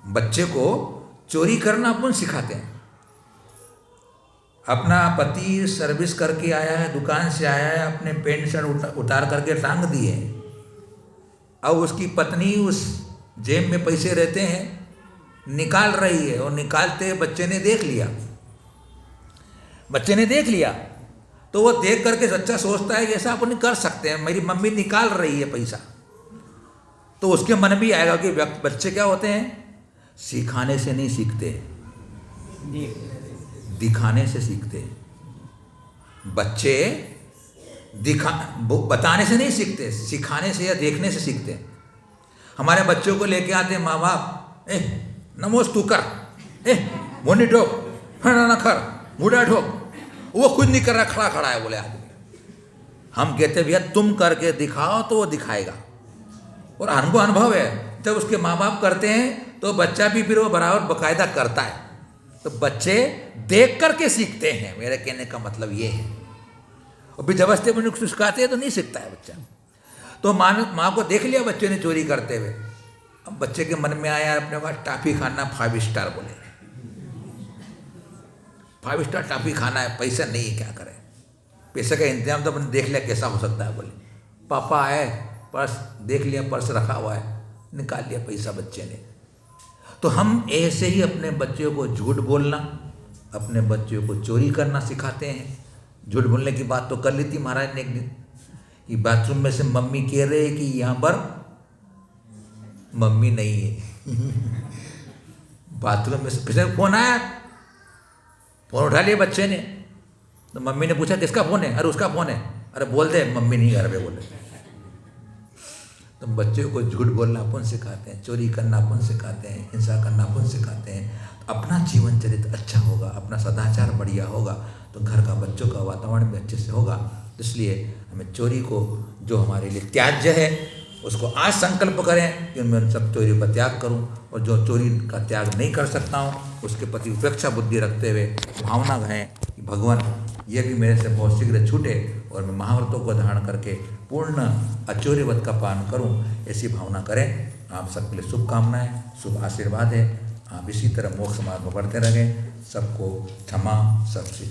बच्चे को चोरी करना अपन सिखाते हैं। अपना पति सर्विस करके आया है, दुकान से आया है, अपने पैंट शर्ट उतार करके टांग दिए, अब उसकी पत्नी उस जेब में पैसे रहते हैं निकाल रही है, और निकालते बच्चे ने देख लिया, बच्चे ने देख लिया, तो वो देख करके बच्चा सोचता है कि ऐसा अपन कर सकते हैं, मेरी मम्मी निकाल रही है पैसा, तो उसके मन भी आएगा कि बच्चे क्या होते हैं, सिखाने से नहीं सीखते, दिखाने से सीखते। बच्चे बताने से नहीं सीखते, सिखाने से या देखने से सीखते। हमारे बच्चों को लेके आते माँ बाप, नमोस तू कर, मोनी ठोक, ना कर, मुड़ा ठोक, वो खुद नहीं कर रहा, खड़ा खड़ा है बोले आदमी। हम कहते भैया तुम करके दिखाओ तो वो दिखाएगा, और हमको अनुभव है जब उसके माँ बाप करते हैं तो बच्चा भी फिर वो बराबर बाकायदा करता है। तो बच्चे देख करके सीखते हैं, मेरे कहने का मतलब ये है। और फिर जबरदस्ती अपने को सिखाते हैं तो नहीं सीखता है बच्चा। तो माँ को देख लिया बच्चे ने चोरी करते हुए, अब बच्चे के मन में आया अपने पास टॉफी खाना 5 स्टार, बोले 5 स्टार टॉफी खाना है, पैसा नहीं है, क्या करें, पैसे का इंतजाम तो अपने देख लिया कैसा हो सकता है। बोले पापा आए, पर्स देख लिया, पर्स रखा हुआ है, निकाल लिया पैसा बच्चे ने। तो हम ऐसे ही अपने बच्चों को झूठ बोलना, अपने बच्चों को चोरी करना सिखाते हैं। झूठ बोलने की बात तो कर ली थी महाराज ने एक दिन, कि बाथरूम में से मम्मी कह रहे हैं कि यहाँ पर मम्मी नहीं है। बाथरूम में से फिर फोन आया, फोन उठा लिया बच्चे ने, तो मम्मी ने पूछा किसका फ़ोन है, अरे उसका फ़ोन है, अरे बोल दे मम्मी नहीं घर पे, बोले। तो बच्चों को झूठ बोलना अपन सिखाते हैं, चोरी करना अपन सिखाते हैं, हिंसा करना अपन सिखाते हैं। अपना जीवन चरित्र अच्छा होगा, अपना सदाचार बढ़िया होगा, तो घर का बच्चों का वातावरण भी अच्छे से होगा। इसलिए हमें चोरी को, जो हमारे लिए त्याज्य है, उसको आज संकल्प करें कि मैं उन सब चोरी का त्याग करूं, और जो चोरी का त्याग नहीं कर सकता हूं उसके प्रति उपेक्षा बुद्धि रखते हुए भावना करें कि भगवान ये भी मेरे से बहुत शीघ्र छूटे, और मैं महाव्रतों को धारण करके पूर्ण अचौर्यवत का पालन करूं, ऐसी भावना करें। आप सबके लिए शुभकामनाएं, शुभ आशीर्वाद है। आप इसी तरह मोक्ष मार्ग में बढ़ते रहें। सबको क्षमा, सबसे